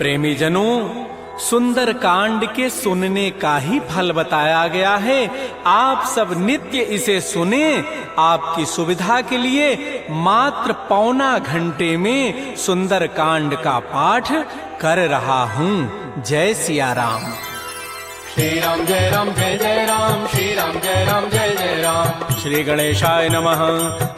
प्रेमी जनों, सुंदर कांड के सुनने का ही फल बताया गया है। आप सब नित्य इसे सुने। आपकी सुविधा के लिए मात्र पौना घंटे में सुंदर कांड का पाठ कर रहा हूँ। जय सिया राम। श्री राम जय राम, श्री राम जय राम, जय जय राम। श्री गणेशाय नमः।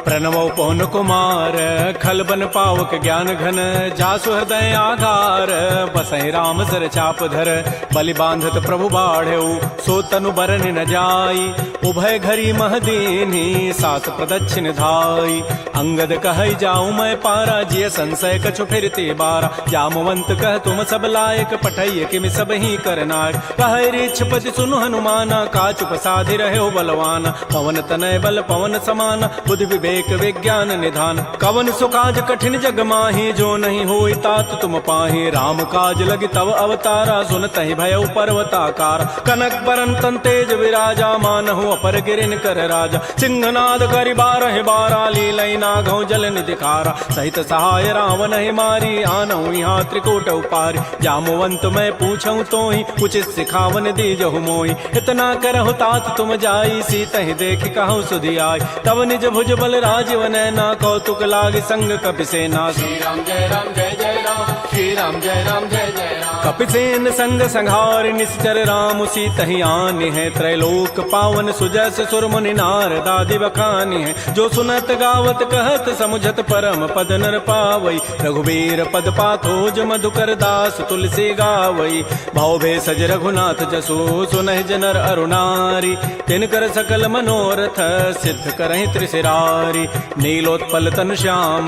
प्रणवो पवन कुमार, खलबन पावक ज्ञान घन, जासु हृदय आधार, बसहि राम सर चाप धर, बलि बांधत प्रभु बाढ़ऊ, सो तनु बरन न जाई, उभय घरी महदीनी, सास प्रदक्षिण धाई। अंगद कहई जाऊं मैं पारा, जिय संशय कछु फिरते बारा, जामवंत कह तुम सब लायक, पठैय किमि सब ही करनायक। कहै छपति सुनु हनुमाना, काचुप साधि रहे बलवान, पवन तनय बल पवन समान, बुद्धि विवेक विज्ञान निधान। कवन सुकाज कठिन जग माही, जो नहीं होई तात तुम पाही, राम काज लगी तव अवतारा, सुनतहि भयउ पर्वताकार। कनक बरन तन तेज विराजा, मानहु अपर गिरिन कर राजा, सिंहनाद करि बारह बारा, लीलई नागौ जल निधिकारा। सहित सहाय रावण ही मारी, आनहु यहाँ त्रिकूट उपारी, जामवंत मैं पूछऊं तोहि, उचित सिखावन दीजहु मोहि। इतना करहु तात तुम जाई, सीतहि देख कहु सुधि आई, तब निज भुज बल राजीव नैना, कौतुक लाग संग कपिसेना। श्री राम जय राम, जय जय राम, श्री राम जय राम, जय जय राम। कपिसेन संग संहार, निश्चर राम सीतहि आनि है, त्रैलोक पावन सुजस सुर मुनि नारद आदि बखानि है। जो सुनत गावत कहत समुझत परम पद नर पावई, रघुबीर पद पाथोज मधुकर दास तुलसी गावई। भाव भेषज रघुनाथ जसु, सुनहि जनर अरुणारी, तिनकर सकल मनोरथ सिद्ध करहि त्रिशिरारी। नीलोत्पल तन श्याम,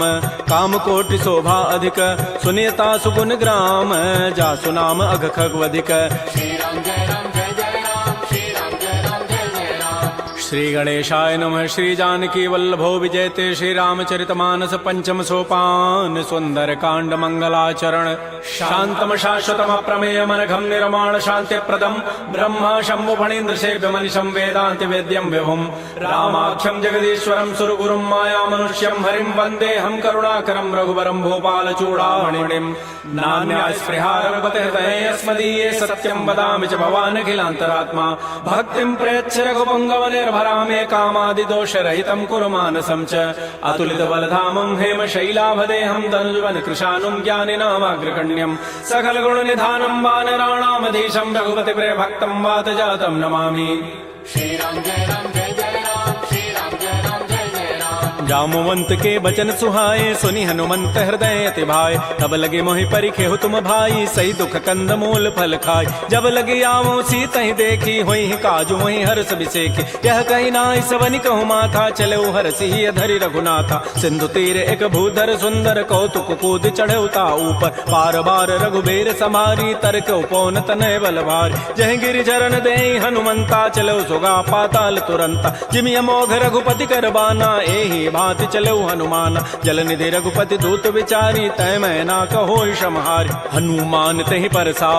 काम कोटि शोभा अधिक, सुनियता सुगुण ग्राम, जासु नाम अघ खगवधिक। श्री राम जय राम, जय जय राम, श्री राम जय राम, जय जय राम। श्री गणेशाय नमः। श्री जानकी वल्लभो विजयते, श्री रामचरितमानस पंचम सोपान, सुंदर कांड मंगलाचरण। शांतम शाश्वतम अप्रमेय मनघम निर्माण शांति प्रदम, ब्रह्मा शंभु फणीन्द्र सेव्य मनिषं वेदांति वेद्यम विभुम, रामाख्यम जगदीश्वरम सुरगुरुम माया मनुष्यम हरिम, वंदे हम करुणाकरम रघुवरम भूपाल चूड़ामणिम। नान्या स्पृहा रघुपते हृदये अस्मदीये, सत्यम वदामि च भवान् अखिलान्तरात्मा, भक्तिं प्रयच्छ रघुपुंगव निर्भरामे, कामादि दोष रहितं कुरु मानसं च। अतुलित बलधामं हेम शैलाभदेहं, धनुजवन कृशानुं ज्ञानिनामाग्रगण्यं, सकल गुण निधानं वानराणामधीशं, रघुपति प्रिय भक्तं वात जातं नमामि। श्री राम जय राम, जय जय राम, श्री राम जय राम, जय जय राम। जामवंत के बचन सुहाए, सुनि हनुमंत हृदय अति भाए, तब लगे मोहि परिखेहु तुम भाई, सही दुख कंद मूल फल खाय। जब लगे आवो सीतहि देखी, होई काजु मोहि हर्ष बिसेखी, यह कहि नाई सवनि कहु माथा, चले हरषि धरि रघुनाथा। सिंधु तीर एक भूधर सुंदर, कौतुक कूद चढ़ऊ ता ऊपर, पार बार रघुबीर समारी, तर्क उपौन तनय बल भारी। जह गिरि चरण देहि हनुमंता, चलो सुगा पाताल तुरंता, जिमि अमोघ रघुपति कर बाना, एहि भांति चलो हनुमान। जल निधि रघुपति दूत विचारी, तय मैं ना कहो क्षमहारी। हनुमान तहि परसा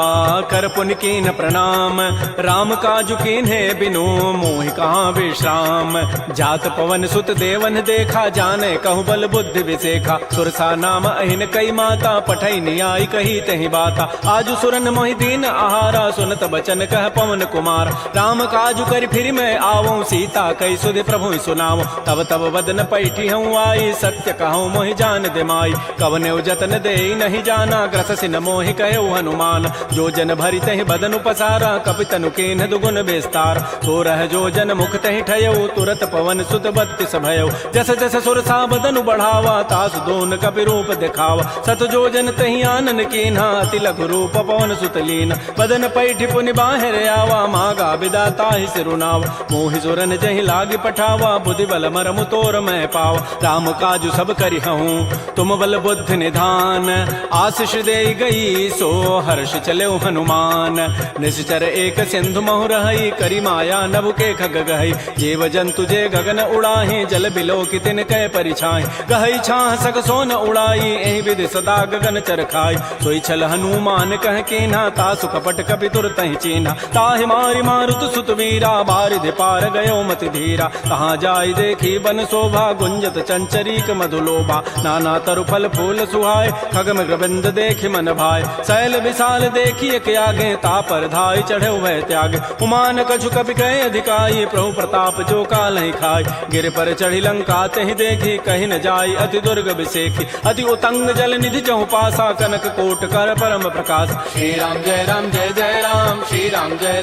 कर पुनि कीन प्रणाम, राम काजु कीन्हे बिनु मोहि कहाँ विश्राम। जात पवन सुत देवन देखा, जाने कहु बल बुद्धि विसेखा, सुरसा नाम अहिन कई माता, पठई नियाई कही तहि बाता। आजु सुरन मोहि दीन आहारा, सुनत बचन कह पवन कुमार। राम काजु करि फिर मैं आवऊं, सीता कई सुधि प्रभु सुनावो। तब तब बदन पैठी हूँ आई, सत्य कहूँ मोहि जान दिमाई। कवने जतन दे नहीं जाना, ग्रस सिन मोहि कहो हनुमान। जो जन भरि तहि बदन उपसारा, कपि तनु कीन्ह दुगुन विस्तार। तो रह जो जन मुख तहि ठयऊ, तुरत पवन सुत बत्तिस भयऊ। जस जस सुरसा बदनु बढ़ावा, तासु दोन कपि रूप दिखावा। सत जो जन तहि आनन कीन्हा, अति लघु रूप पवन सुत लीना। बदन पैठि पुनि बाहिर आवा, मागा बिदा ताहि सिरुनावा। मोहि सुरन जहि लागी पठावा, बुद्धि बल मरमु तोर मैं पावा। राम काजु सब करि हूँ तुम बल बुद्धि निधान, आशीष दे गई सो हर्ष चले हनुमान। निश्चर एक सिंधु महु रही, करी माया नभ के खग गहई। जीव जंतु जे गगन उड़ाही, जल बिलो की तिन कै परिछाई। गहई छाह सक सोन उड़ाई, एहि विधि सदा गगन चरखाई। सोई छल हनुमान कह कीन्हा, तासु कपट कपि तुरत ही चीन्हा। ताहि मारि मारुत सुत वीरा, बारिधि पार गयो मति धीरा। कहाँ जाय देखी बन शोभा, गुंजत चंचरीक मधुलोभा नाना तरु फल फूल सुहाय खगम ग्रबिंद देखि मन भाय शैल विशाल देखिए के आगे तापर धाय चढ़े वह त्याग उमान कछु कपि कहे अधिकाई प्रभु प्रताप जो काल ही खाय गिर पर चढ़ी लंका तहि देखी कहीं न जाय अति दुर्ग विसेखी अति उतंग जल निधि चहु पासा कनक कोट कर परम प्रकाश श्री राम जय जय राम श्री राम जय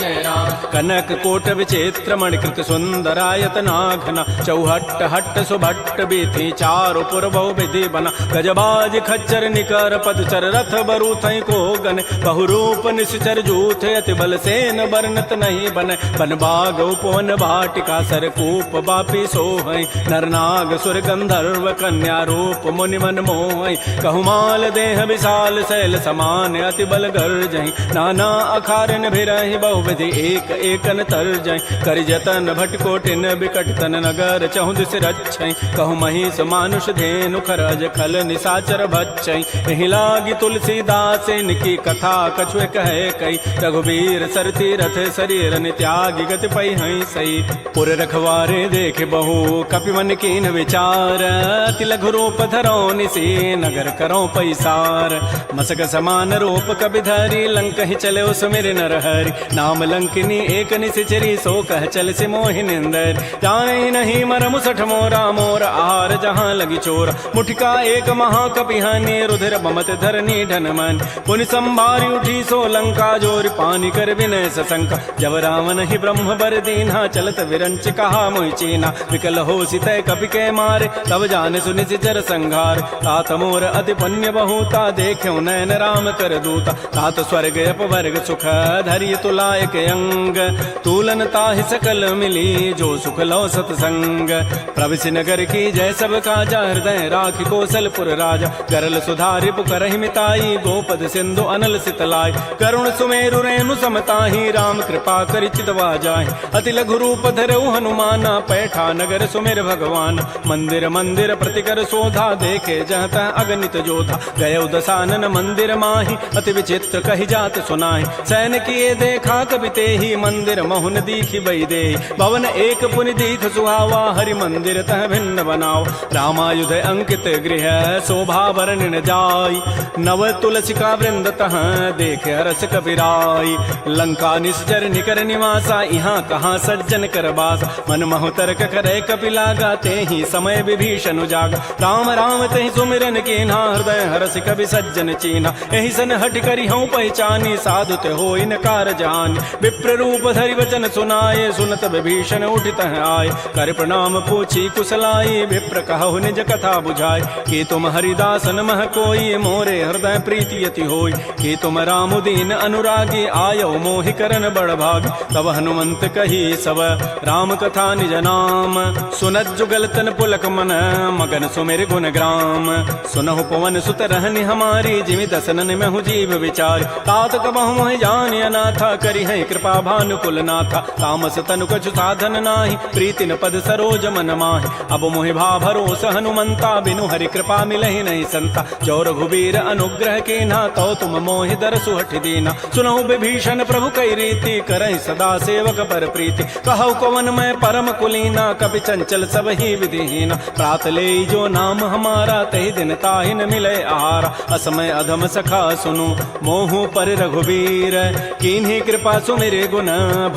जय राम कनक कोट विचित्र मणिकृत सुंदरायतनाघना चौहट्ट हट्ट सुभट्ट बीथी चारु पुर बहु विधि बना गजबाज खच्चर निकर पदचर रथ बरु थई को गन बहुरूप निश्चर जूथ अति बल सेन वर्णत नहीं बन बन बाग उपवन भाटिका सरकूप बापी सोहई नरनाग सुर गंधर्व कन्या रूप मुनि मन मोहई कहुमाल देह विशाल शैल समान अति बल गर्जहि नाना अखारन भिरहि बहुविधि एक एकन तरजहि करि जतन भटकोटिन बिकट तन नगर चहु दिस रक्षै कहु महिष मानुष धेनु खरज खल निशाचर भक्षै एहि लागी तुलसीदास इनकी कथा कछुए कहे कई रघुवीर सरती रथ शरीर त्यागी गति पै हई सई पुर रखवारे देख बहु कपि मन कीन विचार अति लघु रूप धरो निसी नगर करो पैसार मसक समान रूप कपि धरी लंक ही चले उस मेरे नरहरि नाम लंकिनी एक निशिचरी सो कह चल से मोहि निंदर जाने नहीं मर मुसठ मोरा मोर आहार जहाँ लगी चोर मुठिका एक महाकपि हानि रुधिर बमत धरनी ढन मन पुनि संभारी उठी सो लंका जोर पानी कर विनय सशंका जब रावण ही ब्रह्म बर दीन्हा चलत विरंच कहा मोहि चीना विकल हो सितय कपि के मारे तब जाने सुनि सिचर संघार तात मोर अति पुण्य बहुता देख्यो नयन राम कर दूता तात स्वर्ग अपवर्ग सुख धरिय तुलायक अंग तूलन ताहि सकल मिली जो सुख लो सतसंग प्रविश नगर की जय सब काजा हृदय राखि कौशलपुर राजा गरल सुधारि पुकरहि मिताई गोपद सिंधु अनल सितलाई करुण सुमेरु रेणु समताहि राम कृपा करि चितवा जाहि अति लघु रूप धरऊ हनुमाना पैठा नगर सुमेर भगवान मंदिर मंदिर प्रतिकर शोधा देखे जहत अगणित जोधा गय दसानन मंदिर माहि अति विचित्र कहि जात सुनाहि सैन किए देखा कबि तेहि मंदिर महुन दीखि बई देहि भवन एक पुनि दीख सुहावा हरि मंदिर तह भिन्न बनाओ रामायुध अंकित गृह शोभा वर्णन जाय नव तुलसिका वृंद तह देख हरस कपिराई लंका निश्चर निकर निवासा यहाँ कहाँ सज्जन कर बासा मन महु तर्क करे कपि लागा तेहि समय विभीषण जागा राम राम तेहि सुमिरन कीन्हा हृदय हरस कवि सज्जन चीन्हा एहि सन हट करि हूँ पहचानी साधु ते हो इनकार जान विप्र रूप धरि वचन सुनाए सुनत विभीषण उठित आए कर प्रणाम पूछी कुशलाई विप्र कहु निज कथा बुझाए कि तुम हरिदासन मह कोई मोरे हृदय प्रीति यति होई कि तुम राम दीन अनुरागी आयो मोहि करन बड़ भाग तब हनुमंत कही सब राम कथा निज नाम सुनत जुगल तन पुलक मन मगन सुमेर गुण ग्राम सुनहु पवन सुत रहनि हमारी जिमि दसनन में हूँ जीव विचार तात कबहु मोहि जान अनाथा करि है कृपा भानुकुल नाथा तामस तनु कछु साधन नाही प्रीति न पद सरोज मन माहि अब मोहि भा भरोस हनुमंता बिनु हरि कृपा मिलहि नहीं संता जो रघुबीर अनुग्रह कीन्हा तो तुम मोहि दरसु हठि दीना सुनहु विभीषण प्रभु कई रीति करहि सदा सेवक पर प्रीति कहु कवन मैं परम कुलीना कपि चंचल सब ही विधिहीना प्रात ले जो नाम हमारा तहि दिन ताहि न मिले आहारा असमय अधम सखा सुनु मोहु पर रघुबीर कीन्ही कृपा सुमिरे गुण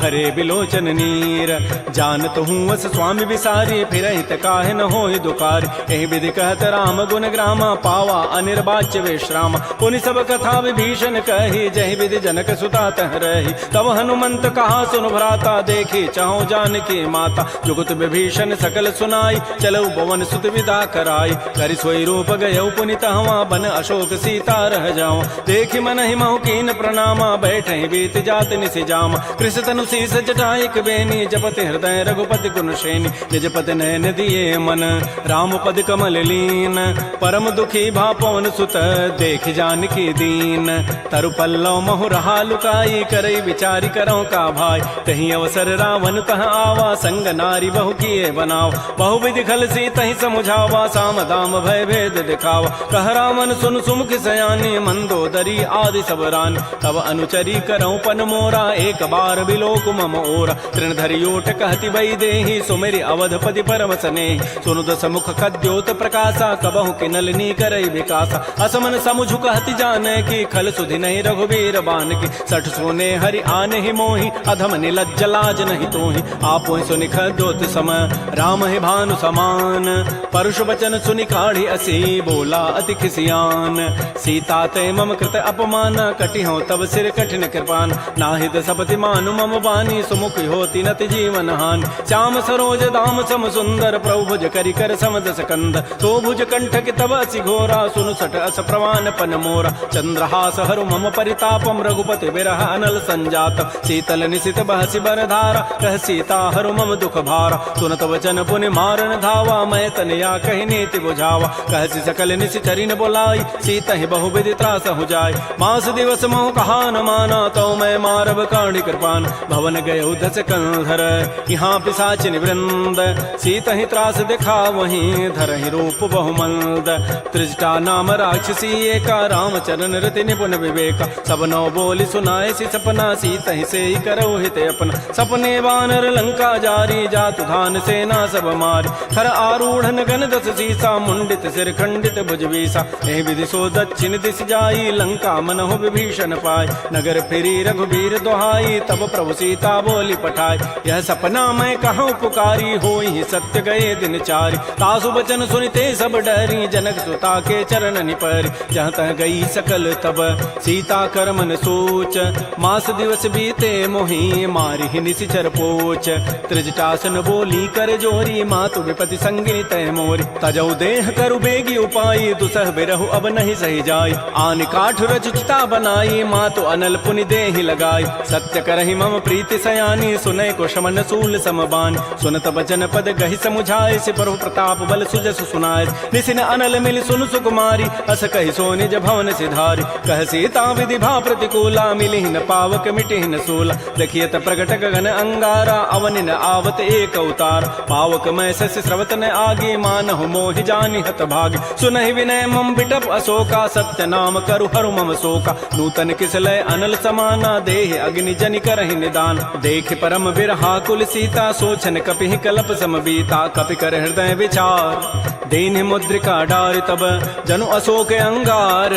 भरे बिलोचन नीर जानत हूँ अस स्वामी विसारी फिर हित काहे न होहि दुकारी एहि विधि कहत राम गुण ग्रामा पावा अनिर्वाच्य विश्राम पुनि सब कथा विभीषण कही जहि विधि जनक सुता तह रही तब हनुमंत कहा सुन भ्राता देखी चाहो जानकी माता जुगत विभीषण सकल सुनाई चलऊ पवन सुत विदा कराई करि सोई रूप गयऊ पुनि तहवा बन अशोक सीता रह जाओ देखि मन ही महु कीन प्रणामा बैठे बीत जात निसि जामा कृष तनु शीस जटाइक बेनी जपति हृदय रघुपति गुण श्रेणी निज पति नयन दिए मन राम पद कमल लीन परम दुखी भा पवन सुत देख जानकी दीन तरु पल्लव महु रहा लुकाई करई विचारी करो का भाई तही अवसर रावण तह आवा संग नारी बहु किए बनाव बहु विधि खल सी तही समुझावा साम दाम भय भेद दिखावा कह रावण सुन सुमुख सयानी मंदोदरी आदि सब रानी तब अनुचरी करऊं पन मोरा एक बार बिलोक मम ओरा तृण धरियोट कहति बई देहि सुमेरि अवधपति पर वसने सुनु दस मुख खद्योत प्रकाशा कबहु के नलिनी करई विकासा असमन समुझु कहति जाने की खल सुधि नहीं रघुबीर बान की सठ सोने हरि आने ही मोहि अधम निलज्ज लाज नहीं तोहि आपो सुनि खद्योत सम राम है भानु समान परुष वचन सुनि काढ़ी असी बोला अति खिसियान सीता ते मम कृत अपमान कटि हो तब सिर कठिन कृपान नाहित सपति मानु मम बानी सुमुख होती नति जीवन हान श्याम सरोज दाम सम सुंदर प्रभु भुज करि कर समदस कंद तो भुज कंठ की तब असि घोरा सुनु सठ अस प्रवान पन मोरा चंद्रहास हरु मम परितापम रघुपति बिरह अनल संजात शीतल निशित बहसि बर धारा कह सीता हरु मम दुख भारा सुनत वचन पुनि मारन धावा मैं तनया कहि नीति बुझावा कहसि सकल निशि चरिन बोलाई सीता ही बहु विधि त्रास हो जाय मास दिवस मोह कहा न माना तो मैं मारब काढ़ी कृपान भवन गय उधस कंधर यहाँ पिशाचिन वृंद सीता ही त्रास दिखा वहीं धर ही रूप बहुमंद त्रिजटा नाम राक्षसी एका रामचरण रति निपुण विवेका सबनो बोली सुनाए सी सपना सीता ही से ही करो हित अपना सपने वानर लंका जारी जातु धान सेना सब मारी खर आरूढ़ गन दस सीसा मुंडित सिर खंडित भुजवीसा एहि विधि सो दक्षिण दिश जाई लंका मनहु विभीषण पाय नगर फिरी रघुबीर दोहाई तब प्रभु सीता बोली पठाई यह सपना मैं कहूँ पुकारी होई सत्य गए दिन चारी तासु बचन सुनते सब डरी जनक सुता के चरण निपरि जहाँ तह गई सकल तब सीता कर मन सोच मास दिवस बीते मोहि मारी ही निशिचर पोच त्रिजटासन बोली कर जोरी मातु विपति संगी तय मोरी तजौ देह करु बेगी उपाई दुसह बिरहु अब नहीं सही जाय आन काठ रचिता बनाई मातु अनल पुनि देहि लगाई सत्य करहि मम प्रीति सयानी सुनय को शमन सूल समबान सुनत बचन पद गहि समुझाए से प्रभु प्रताप बल सुजस सुनाय निसिन अनल मिल सुन सुकुमारी अस कहि सो निज भवन सिधारी कह सीता विधि भा प्रतिकूला मिली न पावक मिटि न सूला देखियत प्रगट गगन अंगारा अवनि न आवत एक अवतार पावक मैं शशि स्रवत न आगे मानहु मोहि जानि हत भागी सुनहि विनय मम बिटप अशोका सत्य नाम करु हरु मम शोका नूतन किसलय अनल समाना देह अग्नि जनि करहि निदान देख परम बिरहा कुल सीता सोचन कपि कलप समबीता कपि कर हृदय विचार दीन मुद्रिका डार तब जनु अशोक अंगार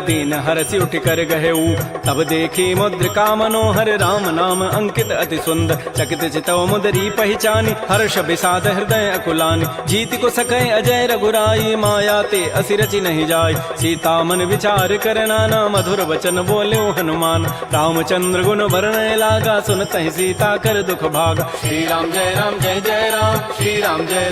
दीन हरसि उठ कर गहेऊ तब देखी मुद्रिका मनोहर राम नाम अंकित अति सुंदर चकित चितव मुदरी पहचानी हर्ष विषाद हृदय अकुलानी जीत को सकै अजय रघुराई माया ते असिरचि नहीं जाय सीता मन विचार कर नाना मधुर वचन बोले हनुमान रामचंद्र गुण वर्णय लागा सुनत ही सीता कर दुख भागा श्री राम जय जय राम श्री राम जय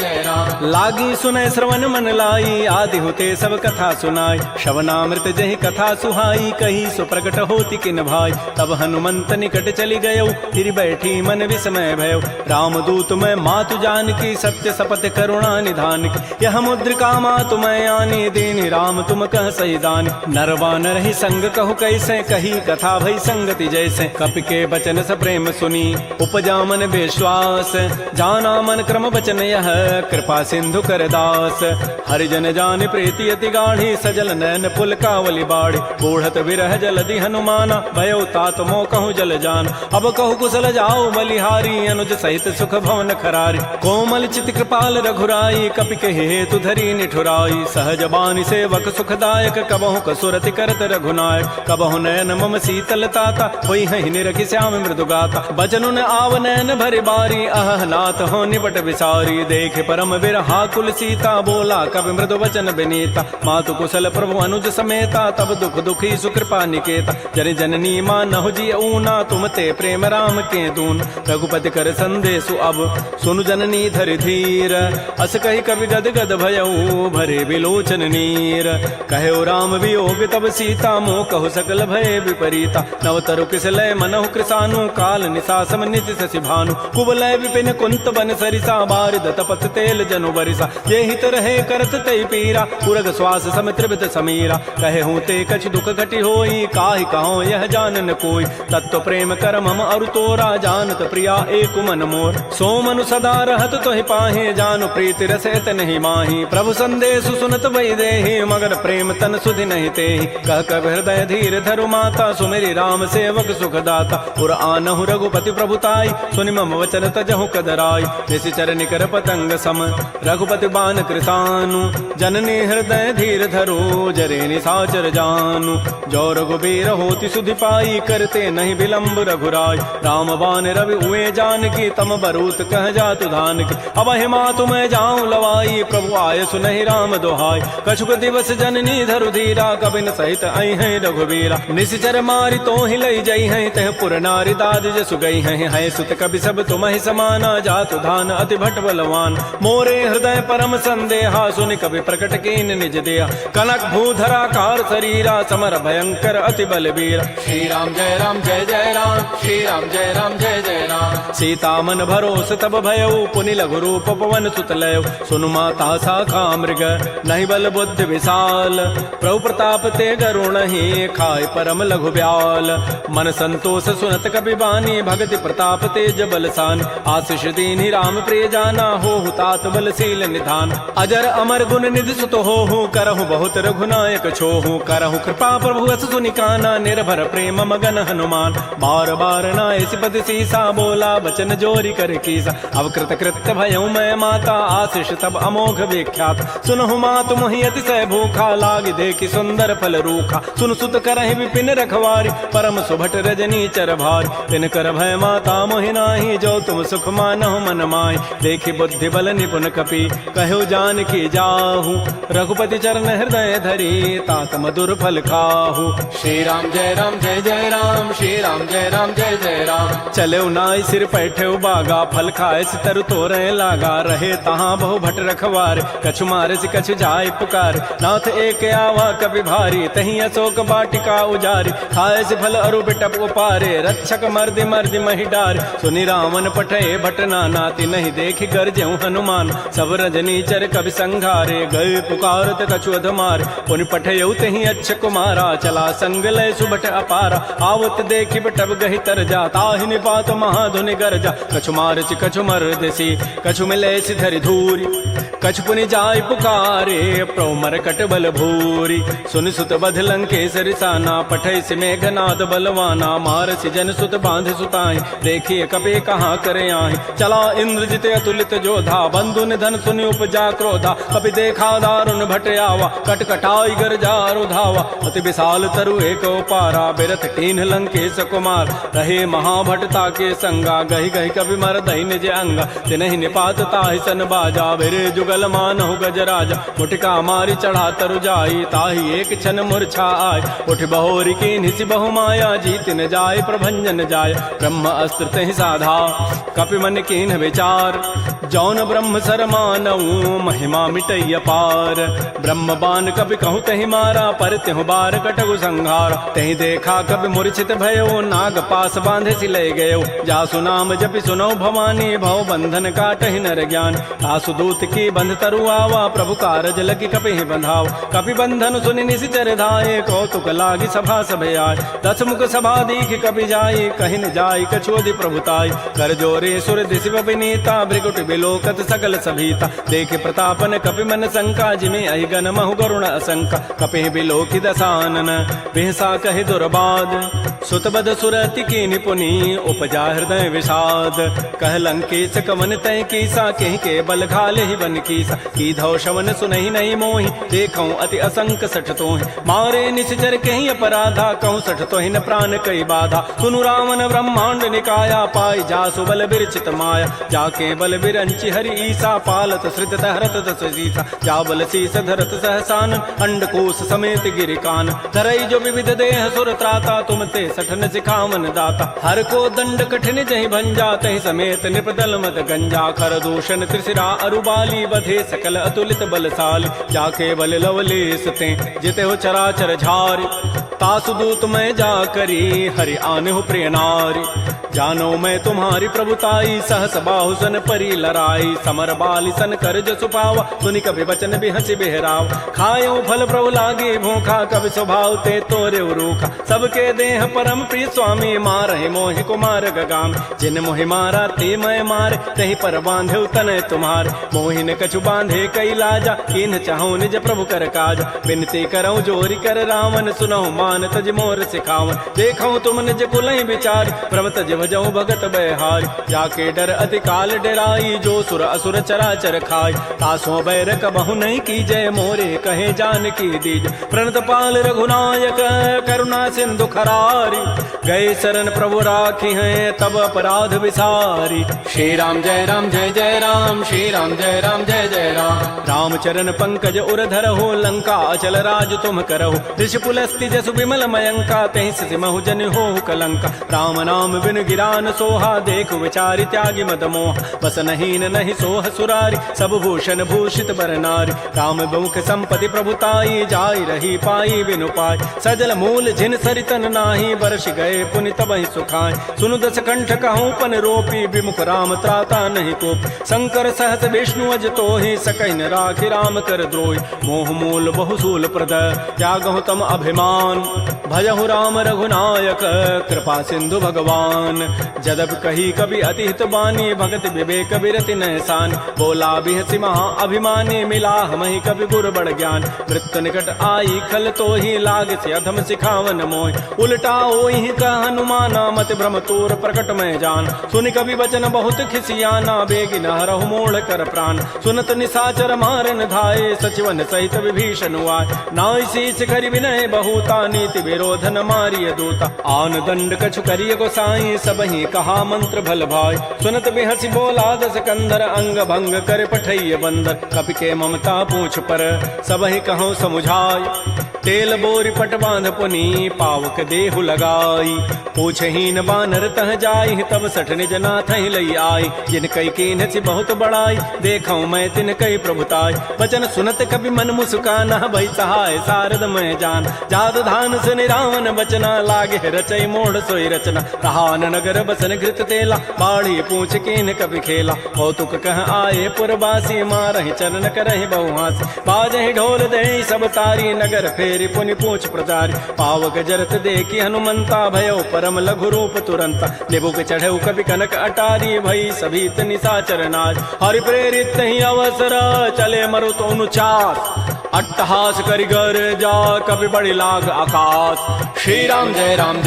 जय राम लागी सुनय श्रवण मन लाई आदि होते सब कथा सुनाई श्रवणामृत जहि कथा सुहाई कही सो प्रकट होती किन भाई तब हनुमंत निकट चली गयो फिर बैठी मन विस्मय भयो रामदूत मैं मातु जान की सत्य शपथ करुणा निधान की यह मुद्रिका मातु मैं आनी दीन राम तुम कह सही दान नरवानर ही संग कहु कैसे कही कथा भई संगति जैसे कपि के बचन स प्रेम सुनी उपजा मन विश्वास जाना मन क्रम वचन यह कृपा सिंधु कर दास हरिजन जान प्रीति अति गाढ़ी सजल नैन पुल कावली बाढ़ी बूढ़त विरह जलधि हनुमाना भयो तात मो कहूँ जल जान अब कहु कुशल जाओ बलिहारी अनुज सहित सुख भवन खरारी कोमल चित कृपाल रघुराई कपि के हेतु धरी निठुराई सहज बानी सेवक सुखदायक कबहु कसुरति करत रघुनायक कबहु नयन मम शीतल ताता होई है निरखि श्याम मृदु गाता बचनु न आव नयन भरि बारी अह नाथ हो निबट विसारी देख परम बिरहा कुल सीता बोला कवि मृदु वचन विनीता मातु कुशल प्रभु अनुज समेता तब दुख दुखी सुकृपा निकेता जन जननी मानहु जी ऊना तुम ते प्रेम राम के दून रघुपति कर संदेशु अब सुनु जननी धरि धीर अस कही कवि गद गद भयऊ भरे विलोचन नीर कहो राम वियोग तब सीता मोह कहु सकल भय विपरीता नवतरु किसलय मनहु कृसानु काल निशासम निति शशि भानु कुवलय विपिन कुंत बन सरिसा बारिद तपत तेल जनु बरिसा ये हित रहे करत तई पीरा पुरग श्वास सम त्रिविध समीरा कहे हूँ ते कछ दुख घटी होई काहि कहो यह जानन कोई तत्व प्रेम कर मम अरु तोरा जानत प्रिया एक मन मोर सो मनु सदा रहत तोहि पाहे जानु प्रीति रस एत नहीं माही प्रभु संदेश सुनत वही देहि मगर प्रेम तन सुधि नहीं तेहि कह कब हृदय धीर धरु माता सुमेरी राम सेवक सुख दाता पुर आनहु रघुपति प्रभुताई सुनि मम वचन तजहु कदराई निशिचर निकर पतंग सम रघुपति बान कृतानु जननी हृदय धीर धरो जरे निसाचर जानु जो रघुबीर होति सुधि पाई करते नहीं विलंब रघुराय राम बान रवि उए जान की तम बरूत कह जातु धान की अब हिमा तुम्हें जाऊं लवाई प्रभु आय सुनहि राम दोहाई कछुक दिवस जननी धरु धीरा कबिन सहित आई है रघुबीरा निशिचर मारी तो ही लई जई है तह पुर नारी दाद जसु गई है सुत कवि सब तुम्हि समाना जातु धान अति भट बलवान मोरे हृदय परम संदेहा सुनि कवि प्रकट कीन निज दिया कनक भूधरा कार शरीरा समर भयंकर अति बलबीरा श्री राम जय राम जय जय राम श्री राम जय राम जय जय राम सीता मन भरोस तब भयउ पुनि लघु रूप पवन सुत लय सुनु माता शाखा मृग नहीं बल बुद्धि विशाल प्रभु प्रताप ते गरुण ही खाय परम लघु ब्याल मन संतोष सुनत कपि बानी भगति प्रताप तेज बलसान आशीष दीनि राम प्रिय जाना हो तात बलशील निधान अजर अमर गुण निधि सुत हो करहु बहुत रघुनायक छोहु करहु कृपा प्रभु अस सुनि काना निर्भर प्रेम मगन हनुमान बार बार नाय सिपति सीसा बोला बचन जोरी कर कीसा अब कृत कृत्य भयउ मैं माता आशीष तब अमोघ विख्यात सुनहु मातु मोहि अतिशय भूखा लागी देखि सुंदर फल रूखा सुन सुत करहि विपिन रखवारी परम सुभट रजनी चर भारी तिन कर भय माता मोहि नाही जो तुम सुख मानहु मन माहि देखि बुद्धि बल निपुण कपि कहो जान की जाहू रघुपति चरण हृदय धरी तात मधुर फल खाहू श्री राम जय राम जय जय राम श्री राम जय राम जय जय राम चले नाई सिर पैठे बागा फल खाए तरु तोरे लागा रहे तहाँ बहु भट रखवार कछु मारे से कछु जाय पुकार नाथ एक आवा कभी भारी तही अशोक बाटिका उजारी खाए से फल अरु बिटप उपारे रक्षक मर्दि मर्दि मही डार सुनि रावण पठे भट नाती नहीं देखि गरजेऊ हनुमान सब रजनी चर कवि संघारे गए पुकारत कछु अधमार पुनि पठयऊ तही अच्छ कुमारा चला संग लय सुभट अपारा आवत देखि बटब गहि तर जा ताहि निपात महाधुनि गरजा कछु मार कछु मर्दसी कछु मिले धरि धूरी कछु पुनि जाय पुकारे प्रमर कट बल भूरी सुनि सुत बध लंकेसरि साना पठै से मेघनाद बलवाना मारसि जन सुत बांध सुताई देखिए कपि कहाँ करे आहि चला इंद्रजित अतुलित जोधा बंधु निधन सुनि उपजा क्रोधा कपि देखा दारुण भट आवा कट कटाई गरजा रुधावा अति विशाल तरु एक पारा बिरथ कीन्ह लंकेश कुमार रहे महाभटता के संगा गहि गहि कवि मर दहि निज अंगा तिनहि निपात ताहि सन बाजा बिरे जुगल मानहु गजराजा मुटिका मारी चढ़ा तरु जाई ताहि एक क्षण मूर्छा आय उठ बहोरी की निसि बहु माया जीत न जाय प्रभंजन जाय ब्रह्म अस्त्र तहि साधा कपि मन कीन्ह विचार जौन ब्रह्म सर मानऊ महिमा मिटई अपार ब्रह्म बान कपि कहु तहि मारा पर त्यहु बार कटगु संहार तहि देखा कपि मूर्छित भयो नाग पास बांधे सि लय गयो जासु नाम जपि सुनौ भवानी भव बंधन काटहि नर ज्ञान आसु दूत की बंध तरु आवा प्रभु कारज लगी कपि बंधाव कपि बंधन सुनि निशिचर धाये कौतुक लागी सभा सभे आय दस मुख सभा दीख कपि जाई कहि न जाई कछोदि प्रभुताई कर जोरे सुर दिशि विनीता भृगुट बिलोकत सकल सभीता देख प्रतापन कपि मन शंका जिमे अहिगन महु गरुण असंका कपि बिलोकि दसानन बिहसा कहि दुर्बाद सुतबद सुरति की निपुनी उपजा हृदय विषाद कह लंकेश कवन तय कीसा कहि के बल घाले ही बन कीसा की धौ शवन सुनहि नहीं मोहि देखऊं अति असंक सठ तोहि मारे निश्चर कहि अपराधा कहूँ सठ तोहि न प्राण कई बाधा सुनु रावण ब्रह्मांड निकाया पाई जासु बल बिरचित माया जाके बल बिरंचि हरि ईसा पालत श्रित हरत दस सीसा जा बल शीस धरत सहसान अंडकोश समेत गिरिकान धरई जो विविध देह सुर त्राता तुम ते सठन सिखावन दाता हर को दंड कठिन जहि भंजा तहि समेत निपदल मत गंजा खर दूषण त्रिशिरा अरुबाली बधे सकल अतुलित बलशाली जाके बल लवलेस ते जिते हो चराचर झारी तासु दूत मैं जा करी हरि आने हो प्रिय नारी। जानो मैं तुम्हारी प्रभुताई सहस बाहु सन परी लराई। समर बाली सन कर जसु पावा सुनि कभी वचन भी हंसी बेहराव। खायो फल प्रभु लागे भूखा कभी स्वभाव ते तोरे रूखा। सबके देह परम प्रिय स्वामी मारहि मोहि कुमार गगाम। जिन मोहि मारा ते मैं मारे तही पर बांधे तन तुम्हारे। मोहि ने कछु बांधे कई लाजा किन चाहूं निज प्रभु कर काज। बिनती करऊं जोरी कर रावण सुनहु मान तज मोर सिखावन। देखऊं तुम निज कुलहि विचार प्रभ तज भजऊं भगत बहारी। जाके डर अति काल डराई जो सुर असुर चराचर खाई। तासों बैर कबहु नहीं की जय मोरे कहे जान की दीज। प्रणत पाल रघुनायक करुणा सिंधु खरारी। गए शरण प्रभु राखी हैं तब अपराध विसारी। श्री राम जय राम श्री राम जय जय राम। राम चरण पंकज उर धरहो लंका अचल राज तुम करहो। ऋषि पुलस्ति जसु विमल मयंका तहि सिमहु जन हो कलंका। राम नाम बिन गिरान सोहा देखु विचारि त्यागी मद मोह। बस नहीं नहीं सोह सुरारी सब भूषण भूषित बर नारी। राम बहुख संपत्ति प्रभुताई जाई रही पाई बिनु पाई। सजल मूल जिन सरितन नाही वर्ष गए पुनि तबहि सुखाय। सुनु दस कंठ कहूँ पन रोपी विमुख राम त्राता नहीं कोप। शंकर सहस विष्णु अज तोहि सकहि न राखि राम कर द्रोहि। मोह मूल बहुसूल प्रद त्यागहु तम अभिमान। भजहु राम रघुनायक कृपा सिंधु भगवान। जदब कही कभी अतिहित बानी भगत विवेक विरति नहसान। बोला बिहसी महा अभिमानी मिला हमहि कभी गुर बड़ ज्ञान। मृत्यु निकट आई खल तो ही लाग से अधम सिखावन मोहि। उल्टा ओहि कह हनुमाना मत भ्रम तोर प्रकट में जान। सुनि कभी वचन बहुत खिसियाना बेगिन हरहु मोड़ कर प्राण। सुनत निशाचर मारन धाये सचिवन सहित विभीषण आए। नाई शीस करि विनय बहुता नीति विरोधन मारिय दूता। आन दंड कछु करिय गोसाई सबहि कहा मंत्र भल भाई। सुनत बिहसी बोला दस कंधर अंग भंग कर पठैय बंदर। कपि के ममता पूछ पर सबहि कहूँ समुझाई। तेल बोरी पट बांध पुनी पावक देहु लगाई। पूछहीन बानर तह जाई तब सठ निज नाथ लई आई। जिन कई कीन सी बहुत बड़ाई देखऊं मैं तिन कई प्रभुताई। वचन सुनत कभी मन मुस्काना भई सहाय सारद मैं जान। जात धान सुनि रावण बचना लागे रचई मोड़ सोई रचना। रहान नगर बसन घृत तेला बाढ़ी पूछ कीन कभी खेला। कौतुक कह आए पुरबासी मारहि चरण करहि बहुहासी। बाजहि ढोल दे सब तारी नगर फेरि पुनि पूछ प्रचारी। पावक जरत देखी हनुमंता भयो परम लघु रूप तुरंता। निबुक चढ़ऊ कभी कनक अटारी भई सभीत निशाचर नाच। हरि प्रेरित ही अवसर चले मरुत अनुचास। अट्टहास करिगर जा कभी बड़ी लाग आकाश। श्री राम जय राम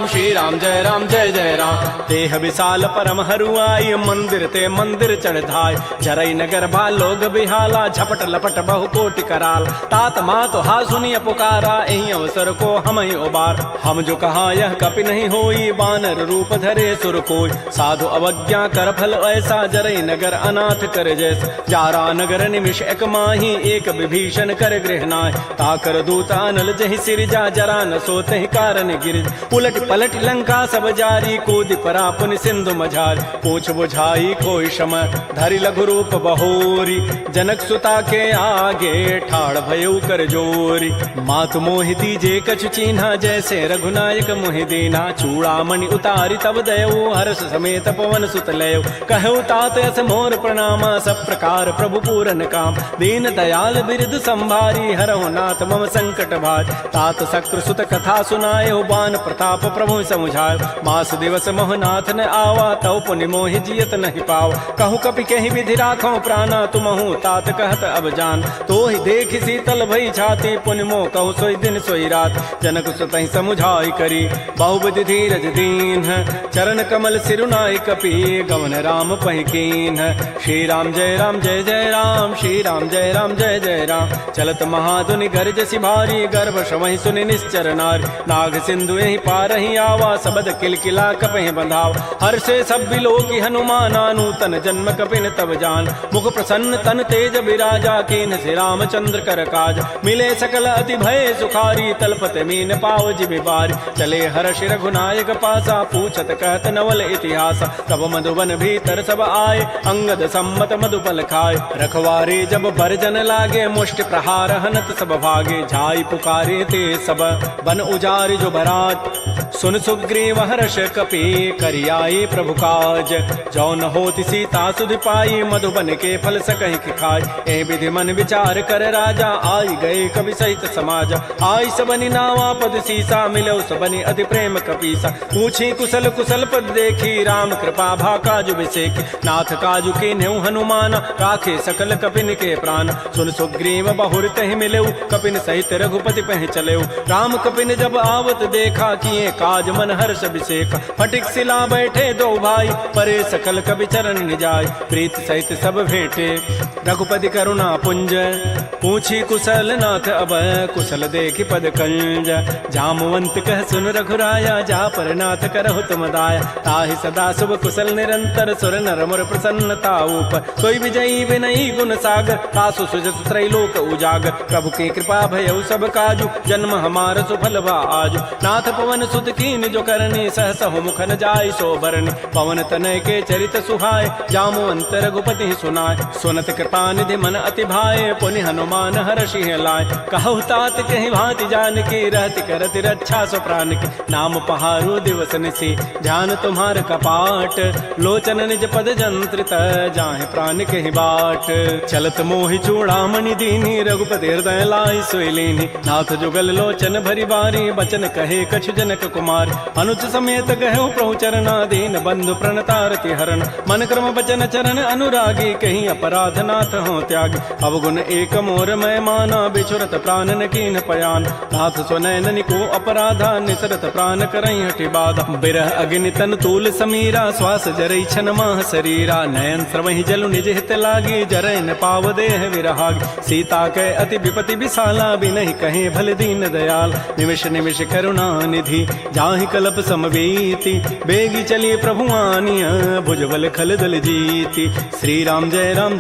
श्री राम जय जय राम। देह विशाल परम हरुआई मंदिर ते मंदिर चढ़ धाय। जरई नगर भालोग बिहाला झपट लपट बहु कोटि कराल। तात मात हा सुनिय पुकारा एहि अवसर को हम ही उबार। हम जो कहा यह कपि नहीं होई बानर रूप धरे सुर कोई। साधु अवज्ञा कर फल ऐसा जरई नगर अनाथ कर जैसा। जारा नगर निमिष एक माही एक विभीषण कर गृह नाय। ताकर दूत अनल जहि सिरजा जरा न सोते कारण गिरिज। उलट पलट लंका सब जारी कूद परा पुनि सिंधु मझारी। पूछ बुझाई कोई शम धरि लघु रूप बहोरी। जनक सुता के आगे ठाड़ भयउ कर जोरी। मात मोहि दीजे कछु चीन्हा जैसे रघुनायक मोहि दीना। चूड़ामणि उतारी तब दयऊ हर्ष समेत पवन सुत लयऊ। कहऊ तात अस मोर प्रणामा सब प्रकार प्रभु पूरन काम। दीन दयाल बिरद संभारी हरहु नाथ मम संकट भार। तात शक्रु सुत कथा सुनाए बान प्रताप प्रभु समुझाय। मास दिवस मोहनाथ न आवा तव पुनि मोहि जियत नहीं पावा। कहूँ कपि कहि विधि राखो प्राणा तुमहु तात कहत अब जान। तो ही देख शीतल भई छाती पुनि मोह कहूँ सोई दिन सोई रात। जनक सुत समुझाई करी बहुविधि धीरज दीन। चरण कमल सिरुनाई कपि गवन राम पहिकीन। श्री राम जय राम श्री राम जय जय राम। चलत महाधुनि गर्जसि भारी गर्भ श्रवहि सुनि निश्चर नारी। नाग सिंधु यही पार ही आवा सबद किलकिला कपहि बंधाव। हर्षे सब बिलोकी हनुमाना नूतन जन्म कपिन तब जान। मुख प्रसन्न तन तेज विराजा कीन से रामचंद्र कर काज। मिले सकल अति भय सुखारी तलपत मीन पाव जिबि बारी। चले हर्ष रघुनायक पासा पूछत कहत नवल इतिहास। तब मधुबन भीतर सब आए अंगद सम्मत मधुपल खाए। रखवारे जब भरजन लागे मुष्टि प्रहार हनत सब भागे, जाई पुकारे ते सब बन उजारि जो भरात। सुन सुग्रीव हर्ष कपि करियाए प्रभु काज, जौन होति सीता सुधि पाई, मधुबन के फल सकहि कि खाय। ए विधि मन विचार कर राजा, आई गए कवि सहित समाज। आई सबनि नावा पद सीसा, मिलो सबनि अति प्रेम कपीसा। पूछी कुशल कुशल पद देखी, राम कृपा भा काजु बिसेकी। नाथ काजु के नेउ हनुमान, राखे सकल कपिन के प्राण। सुन सुग्रीव बहुर तहि मिलेउ, कपिन सहित रघुपति पह चलेउ। राम कपिन जब आवत देखा, किए काज मन हर्ष अभिषेक। फटिक सिला बैठे दो भाई, परे सकल कवि चरण निजाय। प्रीत सहित सब भेंटे, रघुपति करुणा पुंज। पूछी कुशल नाथ अब, कुशल देखि पद कंज। जामवंत कह सुन रघुराया, जा पर नाथ करहु तुम दाया। ताहि सदा शुभ कुशल निरंतर, सुर नर मुर प्रसन्नता ऊपर। सोई विजयी विनयी गुण सागर, तासु सुजस त्रैलोक उजागर। प्रभु की कृपा भयउ सब काजु, जन्म हमार सुफल बा आजु। नाथ पवन सुत कीन जो करनी, सहस हो मुख न जाय सो बरनी। पवन तनय के चरित सुहाय, जामवंत रघुपति सुनाय। सुनत कृपा निधि मन अति भाए, पुनि हनुमान हर्षि लाय। कहु तात कहि भांति जानकी, रहति करति रक्षा सो प्राण की। नाम पहारो दिवस निसी, ध्यान तुम्हार कपाट। लोचन निज पद जंत्रित, जाहि प्राण कहि बाट। चलत मोहि चूड़ामणि दीनी, रघुपति हृदय लाई सोई लीनी। नाथ जुगल लोचन भरी बारी, बचन कहे कछु जनक कुमार। अनुज समेत गहु प्रभु चरना, दीन बंधु प्रणतारति हरण। मन क्रम बचन चरण अनुरागी, कहीं अपराध नाथ हो त्यागी। अवगुण एक मोर मैं माना, बिछुरत प्राण न कीन पयान। नाथ स्वनयन को अपराधा, निसरत प्राण करई हटि बाधा। बिरह अग्नि तन तूल समीरा, श्वास जरई छन माह शरीरा। नयन श्रवहि जलु निज हित लागी, जरय न पाव देह विरहागी। सीता के अति विपति विशाला, बिनहि कहे भल दीन दयाल। निमिष निमिष करुणा निधि, जाहि कल्प समवेति। बेगी चलिए प्रभु आनिया, भुजबल खल दल जीति। श्री राम जय राम,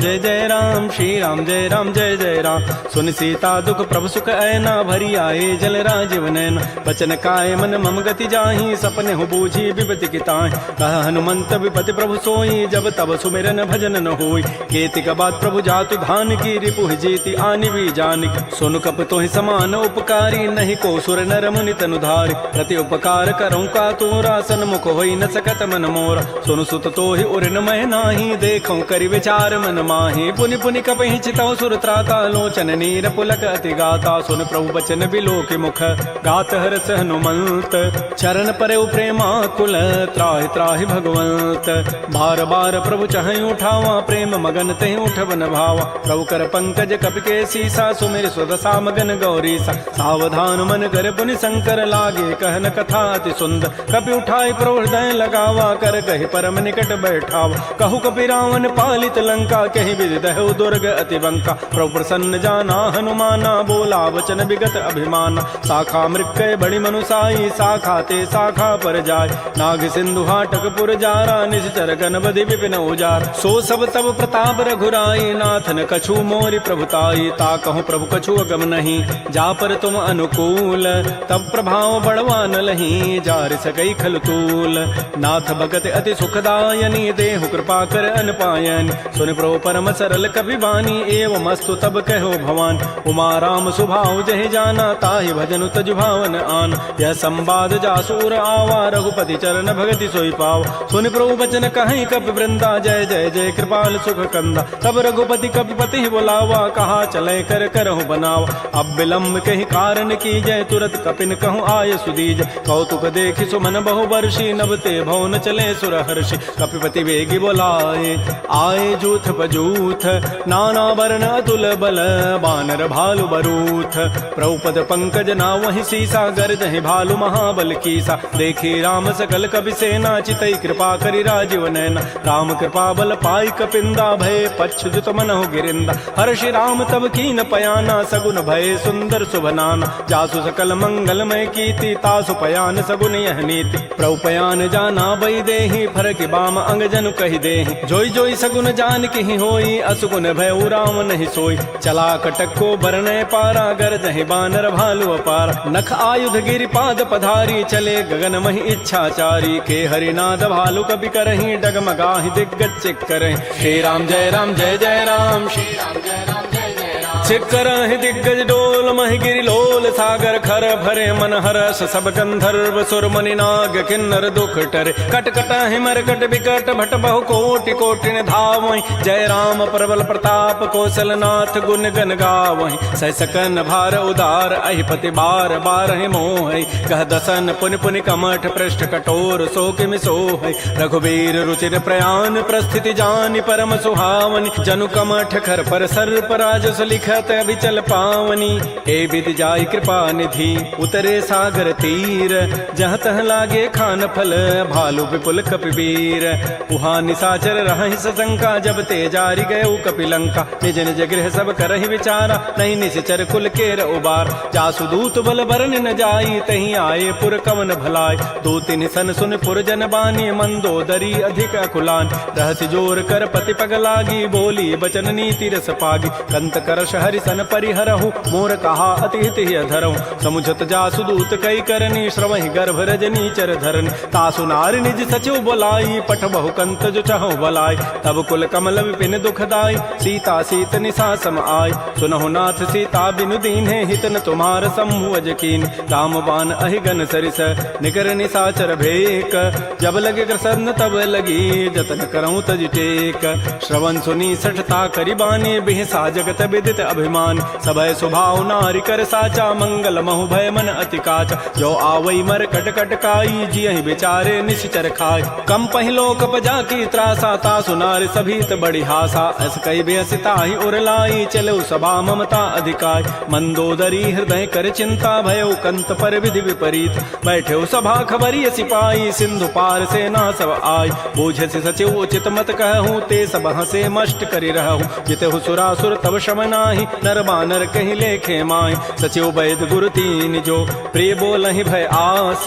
श्री राम जय जय राम। सुन सीता दुख प्रभु सुख ऐना, भरी आए जल राजीव नैना। बचन काय मन मम गति जाहि, सपने हो बूझी विपति की ताहि। कह हनुमंत विपति प्रभु सोई, जब तब सुमिरन भजन न होई। केति का बात प्रभु जातु धान की, रिपुहि जीति आनि भी जानकी। सुन कप तोहि समान उपकारी, नहीं को सुर नर मुनि तनुधारी। प्रति उपकार करऊँ का तोरा, सन्मुख होई न सकत मन मोरा। सुनु सुत तोहि उर न मैं नाही, देखऊँ करि विचार मन माहि। पुनि पुनि कपहि चितऊ सुर त्राता, लोचन नीर पुलक अति गाता। सुन प्रभु बचन बिलो के मुख, गात हरस हनुमंत। चरण परेउ प्रेमाकुल, त्राहि त्राहि भगवंत। बार बार प्रभु चहई उठावा, प्रेम मगन तेहि उठवन भावा। प्रभु कर पंकज कपि के सीसा, सुमिर सुदशा मगन गौरीसा। सावधान मन कर पुनि शंकर, लागे कहन कथा अति सुंदर। कपि उठाई प्रभु हृदय लगावा, कर कहि परम निकट बैठावा। कहु कपि रावण पालित लंका, कहि विधि दहु दुर्ग अति बंका। प्रभु प्रसन्न जाना हनुमाना, बोला वचन विगत अभिमाना। शाखा मृक्कय बड़ी मनुसाई, शाखा ते शाखा पर जाय। नाग सिंधु हाटक पुर जारा, निश्चर गणपति विपिन उजार। सो सब तब प्रताप रघुराई, नाथ न कछु मोरि प्रभुताई। ता कहूँ प्रभु कछु अगम नहीं, जा पर तुम अनुकूल। तब प्रभाव बढ़वा न लही, जार सकई खल तूल। नाथ भगत अति सुखदायनी, देहु कृपा कर अनपायनी। सुन प्रभु परम सरल कपि बानी, एवं अस्तु तब कहो भवान। उमा राम सुभाव जहि जाना, ताहि भजनु तजु भावन आन। यह संवाद जासूर आवा, रघुपति चरण भगति सोई पाव। सुन प्रभु बचन कहीं कपि वृंदा, जय जय जय कृपाल सुख कंदा। तब रघुपति कपिपति बुलावा, कहा चले कर करहु बनावा। अब विलम्ब कहीं कारण की, जय तुरत कपिन कहूँ आय सुदीज। कौतुक देखि सुमन बहु वर्षी, नभ ते भवन चले सुर हर्षि। कपिपति वेगी बोलाए, आए जूथ बजूथ। नाना वर्ण अतुल बल, बानर भालु बरूथ। प्रभुपद पंकज ना वही सीसा, गर्जहि भालु महाबल कीसा। देखी राम सकल कपि सेना, चितई कृपा करि राजीव नैना। राम कृपा बल पाई कपिंदा, भय पच्छुत मनहु गिरिंदा। हर्षि राम तब कीन पयाना, सगुन भय सुंदर शुभनाना। जासु सकल मंगलमय कीर्ति, तासु पयान सगुन यह नीति। प्रभु पयान जाना बई देहि, फरक बाम अंग जनु कहि देहि। जोई जोई सगुन जान की होई, असुगुन भय राम नहीं सोई। चला कटक को बरनय पारा, गरजहि बानर भालु अपार। नख आयुध गिरि पाद पधारी, चले गगन महि इच्छाचारी। के हरिनाद भालु कपि करहि, डगमगाहि दिग्गज चिक करहि। श्री राम जय जय राम, श्री राम जय राम जय जय राम। करहि दिग्गज डोल महि गिरि लोल सागर खर भरे मन हरस सब गंधर्व सुर मुनि नाग किन्नर दुख टरे कट कटहि मरकट बिकट भट बहु कोटि कोटिन धावहि जय राम प्रबल प्रताप कौशल नाथ गुण गन गावहि सह सकन भार उदार अहिपति बार बारहि मोहि कह दसन पुनि पुनि कमठ पृष्ठ कठोर सो किमि सोहि रघुबीर रुचिर प्रयान प्रस्थिति जानि परम सुहावनि जनु कमठ खर पर सर्प राजस लिखत अभिचल पावनी ए विधि जाय कृपा निधि उतरे सागर तीर जहाँ तह लागे खान फल भालु विपुल कपिवीर उहाँ निशाचर रहहि सशंका जब ते जारी गए कपिलंका निज निज गृह सब करहि विचारा नहीं निश्चर कुल केर उबार जासु दूत बल बरन न जाई तही आए पुर कवन भलाय दो तिन सन सुन पुर जन बानी मंदोदरी अधिक अकुलान रहसि जोर कर पति पग लागी बोली बचन नीति रस पागी कंत करश हरि सन परिहरहु मोर कहा अति हित धरहु समुझत जासु दूत कई करनी श्रवहि गर्भ रजनी चर धरनी तासु नारी निज सचिव बोलाई पठ बहु कंत जो चहु बलाई तब कुल कमल विपिन दुखदाई सीता सीत निशा सम आय सुनहु नाथ सीता बिनु दीन्हे हित न तुम्हार समूह अजकीन रामबान अहिगन सरिस निकर निशाचर भेक जब लगे कृष्ण तब लगी जतन करऊं तज टेक श्रवण सुनी सठता करिबानी बिहसा जगत विदित अभिमान सबय स्वभाव नारी कर साचा मंगल महु भय मन अति काच जो आवई मर कट कट काई जियहि बेचारे निश्चर खाय कम पहिलो कप जाकी त्रासा ता सुनार सभीत बड़ी हासा अस कई बेसिता ही उरलाई चलो सभा ममता अधिकाय मंदोदरी हृदय कर चिंता भयो कंत पर विधि विपरीत बैठे सभा खबरी सिपाही सिंधु पार से ना सब आय बूझ से सचिव उचित मत कहूँ ते सब हसे मष्ट करी रहूँ जिते सुरासुर तब शमनाही नर बानर कहीं लेखे माय सचिव वैद गुरु तीन जो प्रिय बोलहि भय आस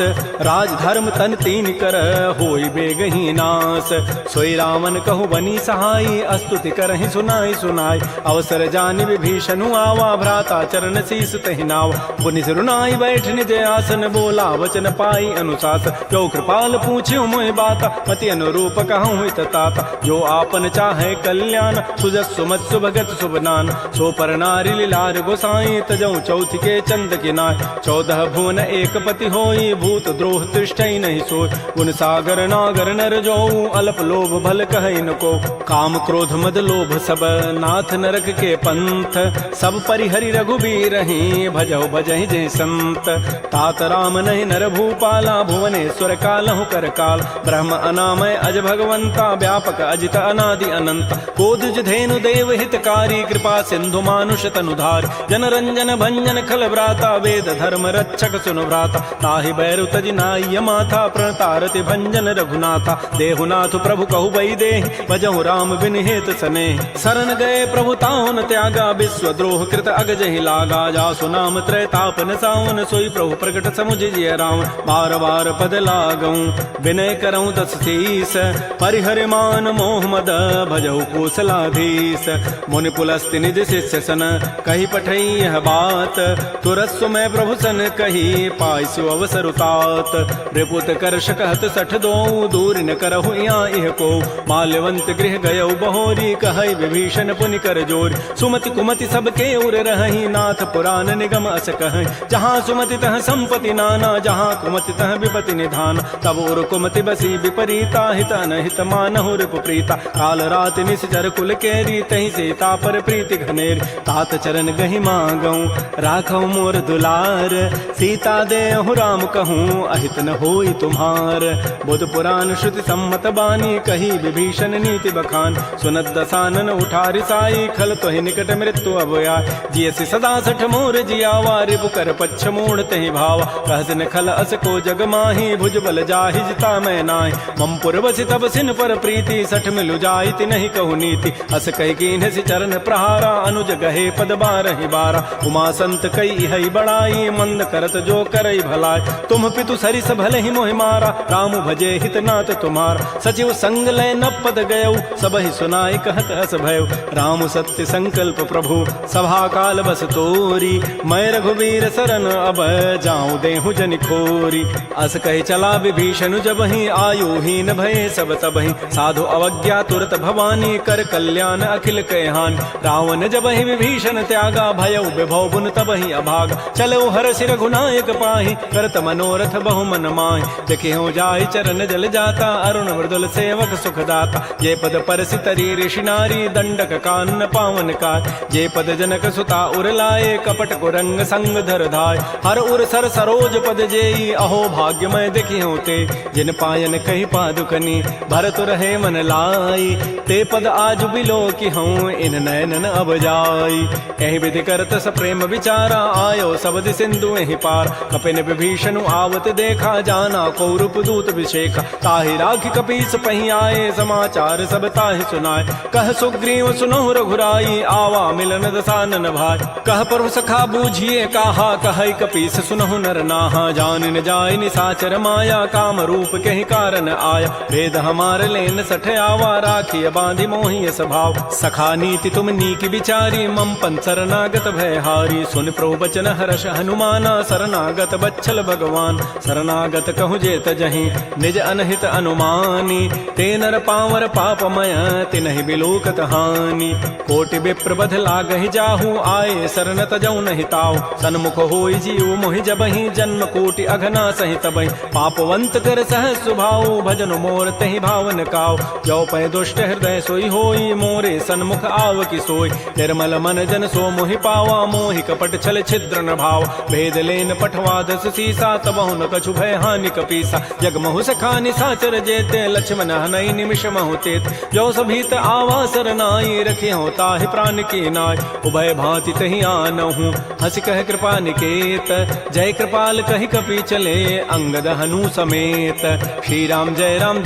राज धर्म तन तीन कर होई बेगही नास सोई रावण कहु बनी सहाई अस्तुति करहि सुनाई सुनाई अवसर जानि विभीषणु आवा भ्राता चरण शीस तहि नाव पुनि सिरुनाई बैठ निज आसन बोला वचन पाई अनुशास जो कृपाल पूछ्यो मोहि बाता मति अनुरूप कहूँ हित ताता जो आपन चाहे कल्याण सुजस सुमत सुभगत सुबनान सो पर नारी लीलार गोसाई तजऊ चौथ के चंद किनाय 14 भुवन एक पति होई भूत द्रोह तिष्ठई नहीं सोय गुण सागर नागर नर जो अल्प लोभ भल कहै न को काम क्रोध मद लोभ सब नाथ नरक के पंथ सब परिहरि रघुबीर ही भजहु भजहि जय संत तात राम नहीं नर भूपाला भुवनेश्वर कालहु कर काल ब्रह्म अनामय अज भगवंता व्यापक अजित अनादि अनंत कोदज धेनु देव हितकारी कृपा सिंधु मानुष तनुधार जन रंजन भंजन खल व्राता वेद धर्म रक्षक सुनु भ्राता ताहि बैरु तजि नाय माथा प्रणतारति भंजन रघुनाथा देहुनाथ प्रभु कहु बई दे भजहु राम बिन हेत सने शरण गए प्रभु ताहुन त्यागा विश्व द्रोह कृत अगजहि लागा जासु नाम त्रैतापन सावन सोई प्रभु प्रगट समुझिय राम बार बार पद लागऊं विनय करऊं दस शीस परिहरि मान मोह मद भजहु कौशलाधीश मुनि पुलस्ति निज शिष्य सन कही पठई यह बात तुरस्व में प्रभु सन कही पाइसु अवसर उतात रिपुत करश कहत सठ दो दूर न करहु यहाँ इह को माल्यवंत गृह गयौ बहोरी कहई विभीषण पुनि कर जोर सुमति कुमति सबके उर रहहि नाथ पुराण निगम अस कहै जहाँ सुमति तह संपत्ति नाना जहाँ कुमति तह विपति निधान तब उर कुमति बसी विपरीता हित अनहित मानहु रिपु प्रीता काल रात निश्चर कुल केरी तहि सीता पर प्रीति घनेर तात चरण गहि मांगऊ राखऊ मोर दुलार सीता देहु राम कहूँ अहित न होई तुम्हार बुध पुराण श्रुति सम्मत बानी कही विभीषण नीति बखान सुनत दसानन उठारि साई खल तोहि निकट मृत्यु अभया जियसि सदा सठ मोर जियावा रिपु कर पच्छ मूढ़ तहि भावा कहस न खल अस को जग माही भुज बल जाहि जिता मैं नाहि मम पुर बसि तब सिन पर प्रीति सठ मिलु जाइति नहीं कहु नीति अस कहि कीन्ह सि चरण प्रहारा अनुज गहे पद बारहि बारा उमा संत कई इह हई बड़ाई, मंद करत जो करई भलाई। तुम पितु सरिस भले ही मोहि मारा, राम भजे हित नाथ तुम्हारा। सचिव संग लय न पद गयऊ, सब ही सुनाई कहत हस भयऊ। राम सत्य संकल्प प्रभु, सभा काल बस तोरी। मैं रघुवीर सरन अब जाऊं देहु जनि खोरी। अस कहि चला विभीषण जबहि, आयुहीन भये सब तबहि। साधु अवज्ञा तुरत भवानी, कर कल्याण अखिल कहान। रावण जबहि विभीषण त्यागा, भयउ विभव बुन तबहि अभागा। चलो हरषि रघुनायक पाहि, करत मनोरथ बहु मन माहि। देखियो जाहि चरण जल जाता, अरुण मृदुल सेवक सुखदाता। जे पद परसि तरी ऋषि नारी, दंडक कानन पावन काय। जे पद जनक सुता उर लाए, कपट कुरंग संग धर धाय। हर उर सर सरोज पद जेई, अहो भाग्यमय देखियो ते। जिन पायन कहि पादुकनी, भरत रहे मन लाई। ते पद आज बिलो कि हूँ, इन नयनन अब जाई। एहि विधि करत स प्रेम विचारा, आयो सबद सिंधु एहि पार। कपिन विभीषण आवत देखा, जाना कौरव दूत विशेखा। ताहि राखि कपीस पहि आए, समाचार सब ताहि सुनाए। कह सुग्रीव सुनहु रघुराई, आवा मिलन दसानन भाई। कह प्रभु सखा बूझिए काहा, कहै कपीस सुनहु नर नाहा। जान न जाय निसाचर माया, काम रूप कहि कारण आया। भेद हमार लेन सठ आवा, राखिय बांधि मोहि स्वभाव। सखा नीति तुम नीक विचारी, मम पन शरणागत भय हारी। सुन प्रभु बचन हर्ष हनुमाना, शरणागत बच्छल भगवान। शरणागत कहु जे तजहि, निज अनहित अनुमानी। ते नर पावर पापमय, तिनहि बिलोकत हानि। कोटि विप्र बध लागहि जाहु, आए शरण तजौ नहि ताऊ। सन्मुख होई जीव मोहि जबहि, जन्म कोटि अघना सहि तबहि। पापवंत कर सहज सुभाऊ, भजन मोर तहि भावन काऊ। जो पै दुष्ट हृदय सोई होई, मोरे सन्मुख आव कि सोई। निर्मल मन जन सो मोहि पावा, मोहि कपट छल छिद्र न भाव। भेद लेन पठवा दस सीसा, तबहु न कछु भय हानि कपीसा। जग महु सखा निसाचर जेते, लक्ष्मण हनई निमिष महु तेत। जो सभीत आवा सरनाई, रखियो ताहि प्राण की नाय। उभय भांति तहि आनहु, हंस कह कृपा निकेत। जय कृपाल कहि कपि चले, अंगद हनु समेत। श्री राम जय राम,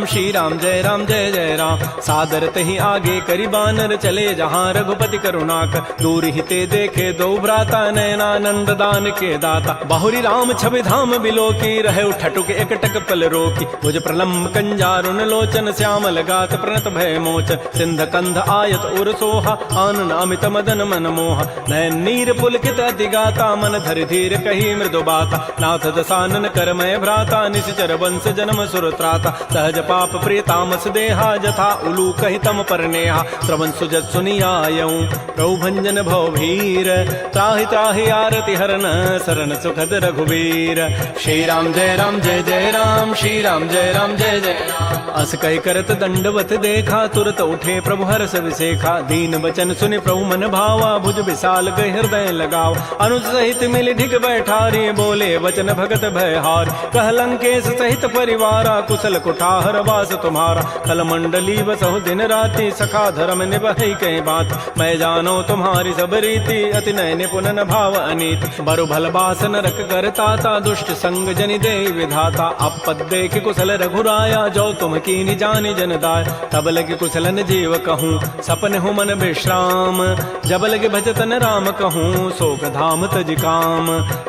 श्री राम जय जय राम। सादर तहि आगे करि बानर, चले जहाँ रघुपति करुणाकर। दूर हिते देखे दो भ्राता, नयनानंद दान के दाता। बहुरी राम छवि धाम बिलोकी, रहे ठटुक एकटक पल रोकी। भुज प्रलम्ब कंजारुन लोचन, श्यामल गात प्रणत भय मोचन। सिंध कंध आयत उर सोहा, आनन अमित मदन मन मोहा। नयन नीर पुलकित अति गाता, मन धरि धीर कही मृदु बाता। नाथ दसानन करमय भ्राता, निश्चर वंश जन्म सुर त्राता। सहज पाप प्रिय तामस देहा, जथा उलू कहि तम पर नेहा। श्रवण सुजत सुनियायऊं, प्रभु भंजन भव भीर। त्राहि त्राहि आरति हरन, शरण सुखद रघुवीर। श्री राम जय राम, श्री राम जय जय राम। अस कहि करत दंडवत देखा, तुरत उठे प्रभु हर्ष विसेखा। दीन बचन सुनि प्रभु मन भावा, भुज विशाल गहि हृदय लगाव। अनुज सहित मिल ढिग बैठारी, बोले वचन भगत भय हार। कह लंकेश सहित परिवारा, कुशल कुठार वास तुम्हारा। कल मंडली बसहु दिन राति, सखा धर्म निभहि कहीं बात। मैं जानो तुम्हारी सब रीति, अति नय निपुण न भाव अनीति। बरु भल बास नरक करताता, दुष्ट संग जनि दे विधाता। अपद देख कुशल रघुराया, जो तुम कीनि जानि जन दाय। तब लगे कुशलन जीव कहूँ, सपन हूँ मन विश्राम। जब लगे भजतन राम कहूँ, शोक धाम तज काम।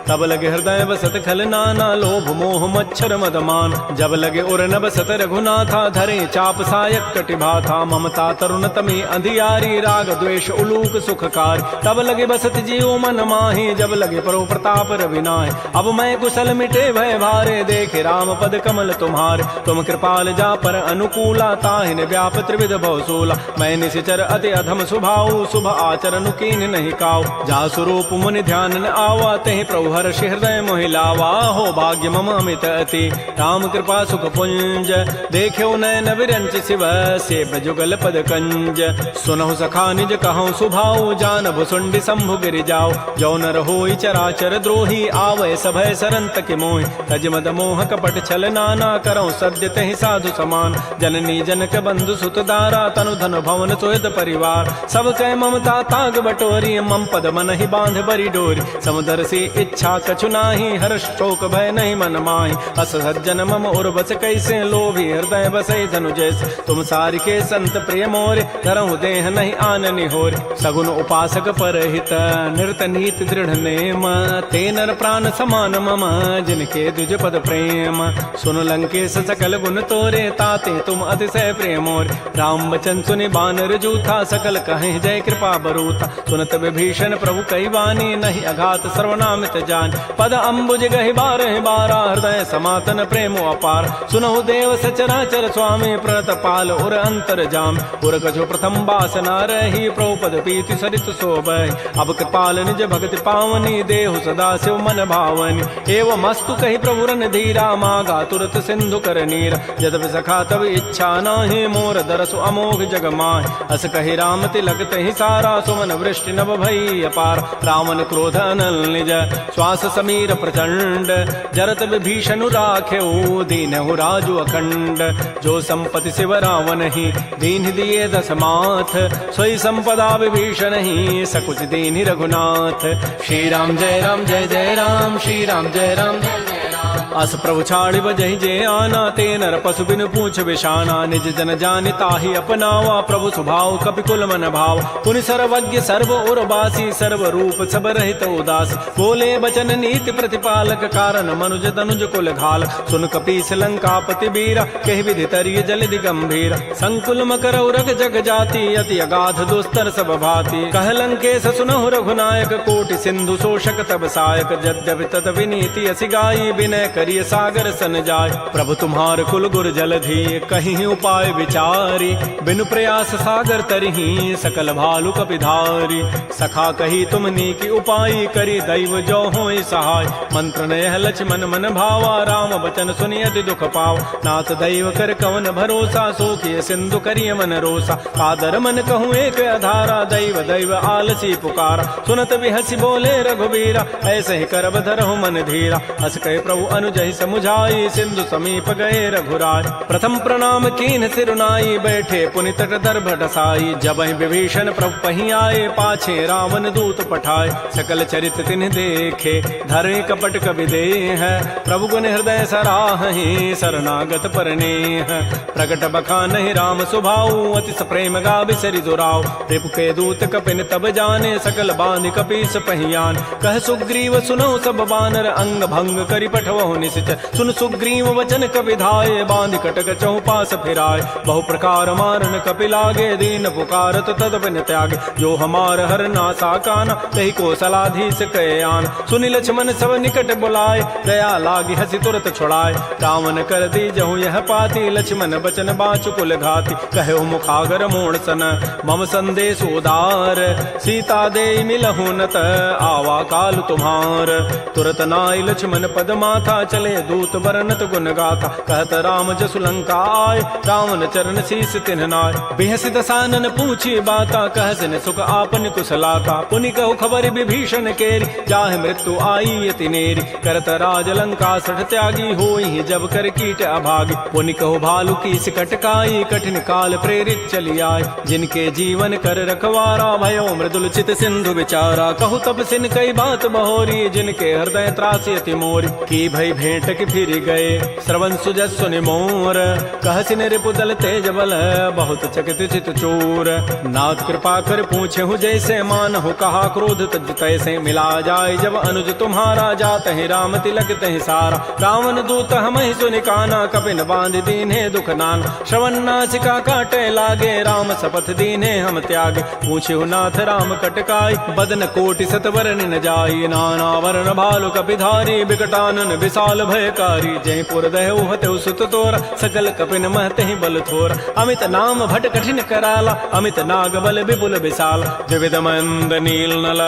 तब लगे हृदय बसत खल नाना, लोभ मोह मच्छर मदमान। जब लगे उर न बसत रघुनाथा, धरे चाप सायक कटिभा था। ममता तरुण तमी अंधियारी, राग द्वेष उलूक सुखकार। तब लगे बसत जीव मन माही, जब लगे परो प्रताप रविनाय। अब मैं कुशल मिटे भय भारे, देखे राम पद कमल तुम्हारे। तुम कृपाल जा पर अनुकूला, ताहिन व्याप त्रिविध भवसूला। मैं निशिचर अति अधम स्वभाव, शुभ आचरण कीन नहीं काऊ। जा स्वरूप मुनि ध्यान न आवा, तहि प्रभु हर्षि हृदय मोहि लावा। हो भाग्य मम अमित अति, राम कृपा सुख पुंज। देख्यो नयन विरंच शिव, सेव जुगल पद कंज। सुनहु सखा निज कहूँ सुभाऊ, जान भुसुंडि शंभु गिरि जाओ। जो नर होई चराचर द्रोही, आवै सभय सरन तकि मोहि। तज मद मोह कपट छल नाना, करौ सद्य तहि साधु समान। जननी जनक बंधु सुत दारा, तनु धन भवन सोयद परिवार। सब कह ममता ताग बटोरी, मम पद मन ही बांध बरी डोरी। समुदर से इच्छा कछु नाही, हर्ष शोक भय नहीं मन माही। अस सज्जन मम उर बस कैसे, लोभी हृदय बसै धनु जैसे। तुम सारि के संत प्रिय मोरे, धरहु देह नहीं आननि होरे। सगुन उपासक परहित, निरत प्रकट नीति दृढ़ नेम, ते नर प्राण समान मम, जिनके द्विज पद प्रेम। सुन लंकेश सकल गुण तोरे, ताते तुम अतिशय प्रेमोर। राम बचन सुनि बानर जूथा, सकल कहें जय कृपा बरूथा। सुनत विभीषण प्रभु कई वाणी, नहीं अघात सर्वनामित जान। पद अम्बुज गहि बारहि बारा, हृदय समातन प्रेमो अपार। सुनहु देव सचराचर स्वामी, प्रणत पाल उर अंतर जाम। उर कछु प्रथम बासना रही, प्रभु पद पीति सरित शोभहि। अब कृपाल निज भगति पावनी, देहु सदा शिव मन भावनी। एवं मस्तु कही प्रभु रन धीरा, मागा तुरत सिंधु कर नीर। यद्यपि सखा तब इच्छा नाही, मोर दरसु अमोघ जग माहि। अस कही राम तिलक तहि सारा, सुमन वृष्टि नभ भई अपार। रावण क्रोध अनल निज, श्वास समीर प्रचंड। जरत विभीषण राखेऊ, दीनहु राजु अखंड। जो संपत्ति शिव रावण ही, दीन दिए दस माथ। सोई संपदा विभीषण ही, सकुच दीन रघुनाथ। श्री राम जय राम जय जय राम, श्री राम जय राम जय जय राम। अस प्रभु छाड़ि बजहि जे आना, ते नर पशु बिनु पूछ विषाना। निज जन जानि ताहि अपनावा, प्रभु स्वभाव कपिकुल मन भाव। पुनि सर्वज्ञ सर्व उर्वासी, सर्व रूप सब रहित उदास। बोले बचन नीति प्रतिपालक, कारण मनुज तनुज कुल घाल। सुन कपीस लंकापति बीरा, कहि विधि तरिय जलधि गंभीर। संकुल मकर उरग जग जाति, अति अगाध दुस्तर सब भाति। कह लंकेश सुनहु रघुनायक, कोटि सिंधु शोषक तब सायक। यद्यपि तत विनीति असि गाई, विनय करिय सागर सन जाय। प्रभु तुम्हार कुल गुर जलधि, कहीं उपाय विचारी। बिनु प्रयास सागर तरही, सकल भालु कपिधारी। सखा कही तुम नीकी उपाय, करी दैव जो होय सहाय। मंत्र नयह लक्ष्मण मन भावा, राम बचन सुनि अति दुख पाव। नाथ दैव कर कवन भरोसा, सोखिय सिंधु करिय मन रोसा। कादर मन कहूँ एक आधारा, दैव दैव आलसी पुकारा। सुनत बिहसी बोले रघुबीरा, ऐसे ही करब धरहु मन धीरा। अस कहे प्रभु अनुजहि समुझाई, सिंधु समीप गए रघुराय। प्रथम प्रणाम कीन सिरुनाई, बैठे पुनि तट दर्भ डसाई। जबहि विभीषण प्रभु पहीं आए, पाछे रावण दूत पठाए। सकल चरित तिन्ह देखे, धरे कपट कवि देह। प्रभु गुण हृदय सराहि, शरणागत परनेह। प्रकट बखानहि राम सुभाऊ, अति प्रेम गावि सरि दुराऊ। रिपु के दूत कपिन तब जाने, सकल बांधि कपीस पहियान। कह सुग्रीव सुनौ सब बानर, अंग भंग करि पठवहु निश्चर। सुन सुग्रीव वचन कपि धाये, बांधि कटक चहु पास फिराय। बहु प्रकार मारन कपि लागे, दीन पुकारत तद बिन त्यागे। जो हमार हर नासा काना, तहि को सलाधीस कहे आन। सुनि लक्ष्मण सब निकट बुलाए, दया लागी हसी तुरत छुड़ाए। रावण कर दी जहु यह पाती, लक्ष्मण बचन बाचु कुल घाती। कहे मुखागर मोण सन, मम संदेश उदार। सीता दे मिलहु नत, आवा काल तुम्हार। तुरत नाई लक्ष्मण पद माथा, चले दूत बरनत गुण गाथा। कहत राम जसु लंका आय, रावण चरण शीस तिन्ह नाय। बिहसि दसानन पूछी बाता, कहसिन सुख आपन कुशलाता। पुनि कहु खबर विभीषण केरी, जाहि मृत्यु आई अति नेरी। करत राज लंका सठ त्यागी, होई जब कर कीट अभागी। पुनि कहु भालु की कटकाई, कठिन काल प्रेरित चली आय। जिनके जीवन कर रखवारा, भयो मृदुल चित सिंधु विचारा। कहु तब सिन कई बात बहोरी, जिनके हृदय त्रासी अति मोरी। की भई भेंट की फिर गए, श्रवण सुजस सुनि मोर। कहसिन रिपु दल तेज बल, बहुत चकित चित चोर। नाथ कृपा कर पूछे हूँ जैसे, मान हो कहा क्रोध तज तैसे। मिला जाय जब अनुज तुम्हारा, जात है राम तिलक तहि सारा। रावण दूत हम ही सुनि काना, कपिन बांध दीन्हे दुख नाना। श्रवण नासिका काटे लागे, राम शपथ दीन्हे हम त्यागे। पूछे नाथ राम कटकाई, बदन कोटि सतवर न जाई। नाना वर्ण भालु कपिधारी, विकटानन विशाल भयकारी। जय पुर दहु हतु सुत तोरा, सकल कपिन महते ही बल थोरा। अमित नाम भट कठिन कराला, अमित नाग बल विपुल विशाल। द्विविध मंद नील नल,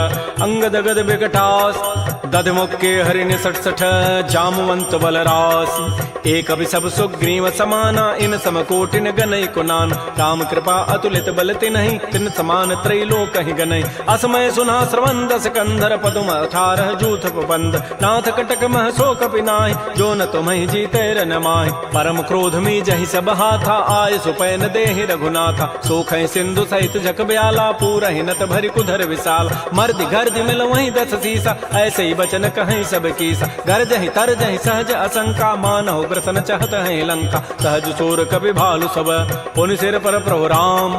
अंगद गद विकटास। दध मुक्के हरिण सठ सठ, जामवंत बलरास। एक अभि सब सुग्रीव समाना, इन सम कोटिन गनई कुनान। राम कृपा अतुलित बल तिन्हि, तिन समान त्रैलोक ही गनई। असमय सुना श्रवण दस कंधर, पदुम 18 जूथ बंद। नाथ कटक मह सो कपि नाहि, जो न तुम्हि जीते न माहि। परम क्रोध मी जहि सब हाथा, आय सुपैन देहि रघुनाथा। सोखै सिंधु सहित जग ब्याला, पूरहि नत भरि कुधर विशाल। मर्दि गर्दि मिल वहीं 10 सीसा, ऐसे ही बचन कहीं सब कीसा। गरजहि तरजहि सहज असंका, मानहु ग्रसन चहत है लंका। सहज सूर कपि भालु सब, पुनि सिर पर प्रभु राम।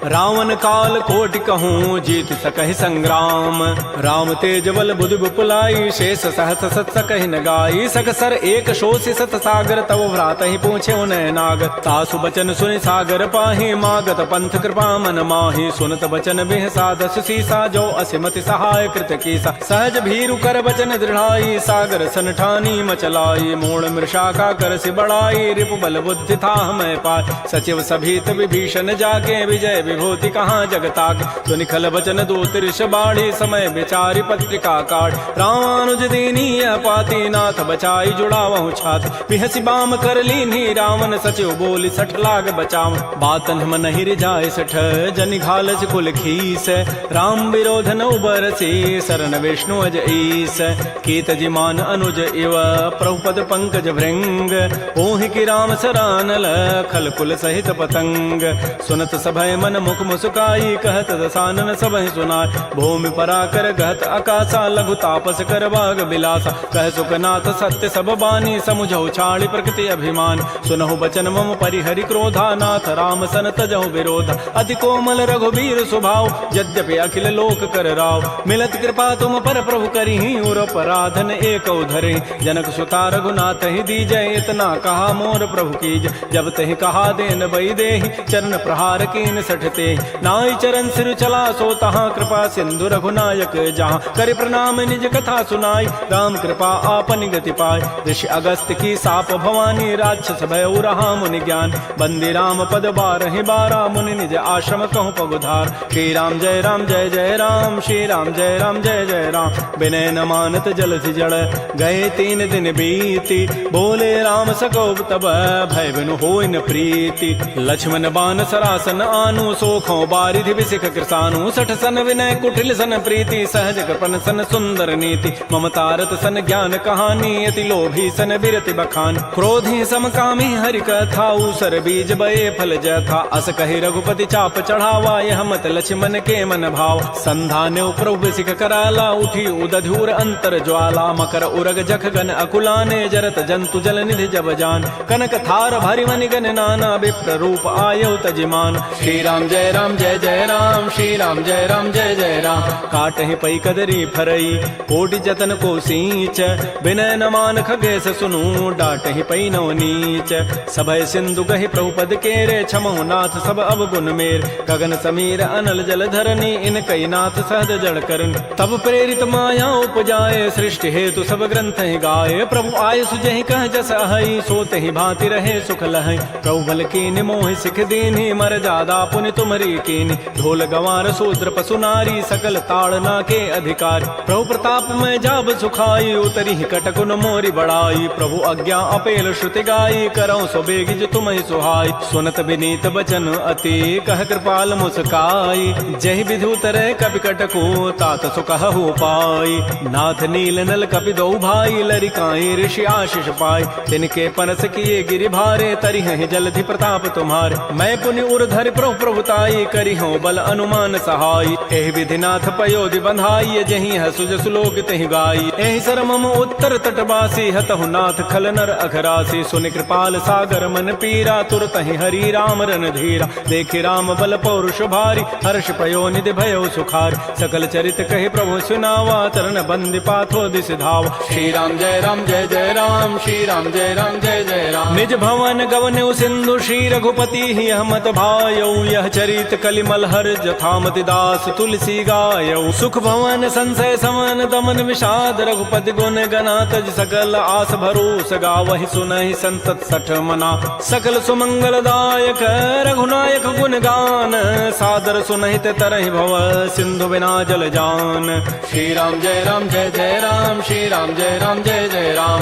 रावण काल कोटि कहूँ, जीत सकहि संग्राम। राम तेज बल बुद्धि विपुलाई, शेष सहस सत सकहि न गाई। सकसर एक शोषि सत सागर, तब भ्रातहि पूछे उन्हें नाग। तासु बचन सुनि सागर पाहि, मागत पंथ कृपा मन माहि। सुनत बचन बिह साधस सीसा, जो असिमति सहाय कृत कीसा। सहज भीरु कर बचन दृढ़ाई, सागर सन ठानी मचलाई। मूढ़ मृषा का कर सि बढ़ाई, रिपु बल बुद्धि था मैं पाय। सचिव सभीत विभीषण जाके, विजय विभूति कहाँ जगताके। सुनि खल बचन दूत ऋष बाढ़ी, समय विचारि पत्रिका काढ़। रामानुज दीनीय पाती, नाथ बचाई जुड़ावहु छाती। बिहसि बाम कर लीन्ही रावण, सचिव बोली सठ लाग बचाव। बातन मन ही रिझाए सठ, जनि घालस कुल खीस। राम विरोध न उबरसी, शरण विष्णु अज ईस। कीत जिमान अनुज इव, प्रभुपद पंकज भृंग। ओहि की राम सरानल, खल कुल सहित पतंग। सुनत सभय मन मुख मुस्काई, कहत दसानन सबहि सुनाय। भूमि पराकर गहत आकाशा, लघु तापस कर बाग बिलासा। कह सुखनाथ सत्य सब बानी, समुझौ छाड़ी प्रकृति अभिमान। सुनहु बचन मम परिहरि क्रोधा, नाथ राम सन तजहु विरोधा। अति कोमल रघुबीर स्वभाव, यद्यपि अखिल लोक कर राव। मिलत कृपा तुम पर प्रभु करिहि, उर पराधन एक धरि। जनक सुता रघुनाथ ही दीजय, इतना कहा मोर प्रभु कीज। जब तहि कहा देन बई देहि, चरण प्रहार कीन सठते। नाई चरण सिर चला सो तहाँ, कृपा सिंधु रघुनायक जहाँ। कर प्रणाम निज कथा सुनाई, राम कृपा आपन गति पाय। ऋषि अगस्त की साप भवानी, राक्षस भय रहा मुनि ज्ञान। बंदी राम पद बारहि बारा, मुनि निज आश्रम कहूँ पगुधार। श्री राम जय राम जय जय राम, श्री राम जय राम जय जय राम। विनय न मानत जलधि जड़, गए 3 दिन बीती। बोले राम सकोब तब, भय बिनु होय न प्रीति। लक्ष्मण बान सरासन आनु, सोखों बारिधि विसिख कृसानु। सठ सन विनय कुटिल सन प्रीति, सहज कृपन सन सुंदर नीति। ममतारत सन ज्ञान कहानी, अति लोभी सन बिरति बखान। क्रोधी समकामी हरि कथा, ऊसर बीज बये फल जथा। अस कहि रघुपति चाप चढ़ावा, यह मत लक्ष्मण के मन भाव। संधान्य प्रभु सिख कराला, उठी उदधूर अंतर ज्वाला। मकर उरग जख गन अकुलाने, जरत जंतु जल निधि जब जान। कनक थार भारि मनि गन नाना, विप्र रूप आयौ तजिमान। श्री राम जय राम जय जय राम, श्री राम जय राम जय जय राम। काटहि पै कदरी फरई, कोटि जतन को सींच। विनय न मान खगेश सुनु, डाटहि पै नव नीच। सभय सिंधु गहि प्रभुपद केरे, क्षमहु नाथ सब अवगुण मेर। गगन समीर अनल जल धरनी, इन कई नाथ सहज जड़ करन। तब प्रेरित माया उपजाए, सृष्टि हेतु सब ग्रंथ ही गाये। प्रभु आय सुजहि कह जस अहै, सोते ही भांति रहे सुख लहै। प्रभु बल कीनि मोहि सिख दीन्हि, मर जादा पुनि तुमरी कीनि। ढोल गंवार शूद्र पशु नारी, सकल ताड़ना के अधिकार। प्रभु प्रताप में जाब सुखाई, उतरी कटकुन मोरी बड़ाई। प्रभु आज्ञा अपेल श्रुति गाई, करऊँ सो बेगिज तुम्हि सुहाई। सुनत विनीत बचन अति, कह कृपाल मुस्काई। जहि विधि उतरै कपि कटकु, तात सुकहु पाई। नाथ नील नल कपि दो भाई, लरिकाई ऋषि आशीष पाई। तिनके परस किए गिरि भारे, तरिहहि जलधि प्रताप तुम्हारे। मैं पुनि उर्धरि प्रभु प्रभुताई, करिहूँ बल अनुमान सहाय। एहि विधि नाथ पयोधि बंधाई, जहि हसु जसु लोक तहि गाई। एहि सर मम उत्तर तटवासी, हतहु नाथ खल नर अघरासी। सुनि कृपाल सागर मन पीरा, तुरत ही हरि राम रन धीरा। देखि राम बल पौरुष भारी, हर्ष पयो निधि भयो सुखार। सकल चरित कहि प्रभु सुनावा, चरण बंदि पाथो दिस धावा। श्री राम जय राम जय जय राम, श्री राम जय राम जय जय राम। निज भवन गवन्यु सिंधु, श्री रघुपति ही हमत भायौ। यह चरित कलिमल हर जथामति दास तुलसी गायौ। सुख भवन संशय समन दमन विषाद, रघुपति गुण गना तज सकल आस भरोस गावहि। सुनहि संतत सठ मना, सकल सुमंगल दायक। रघुनायक गुण गान, सादर सुनहि ते तरहि भव। सिंधु बिना जल जान। श्री राम जय राम जय जय राम, श्री राम जय राम जय जय राम।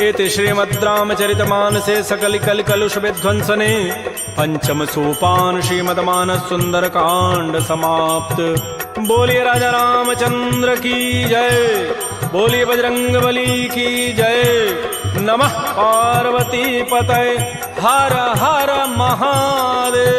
इति श्रीमद् रामचरितमानसे सकल कल कलुष विध्वंसने पंचम सोपान श्रीमद्मानस सुंदर कांड समाप्त। बोलिए राजा रामचंद्र की जय, बोलिए बजरंग बली की जय। नमः पार्वती पतये, हर हर महादेव।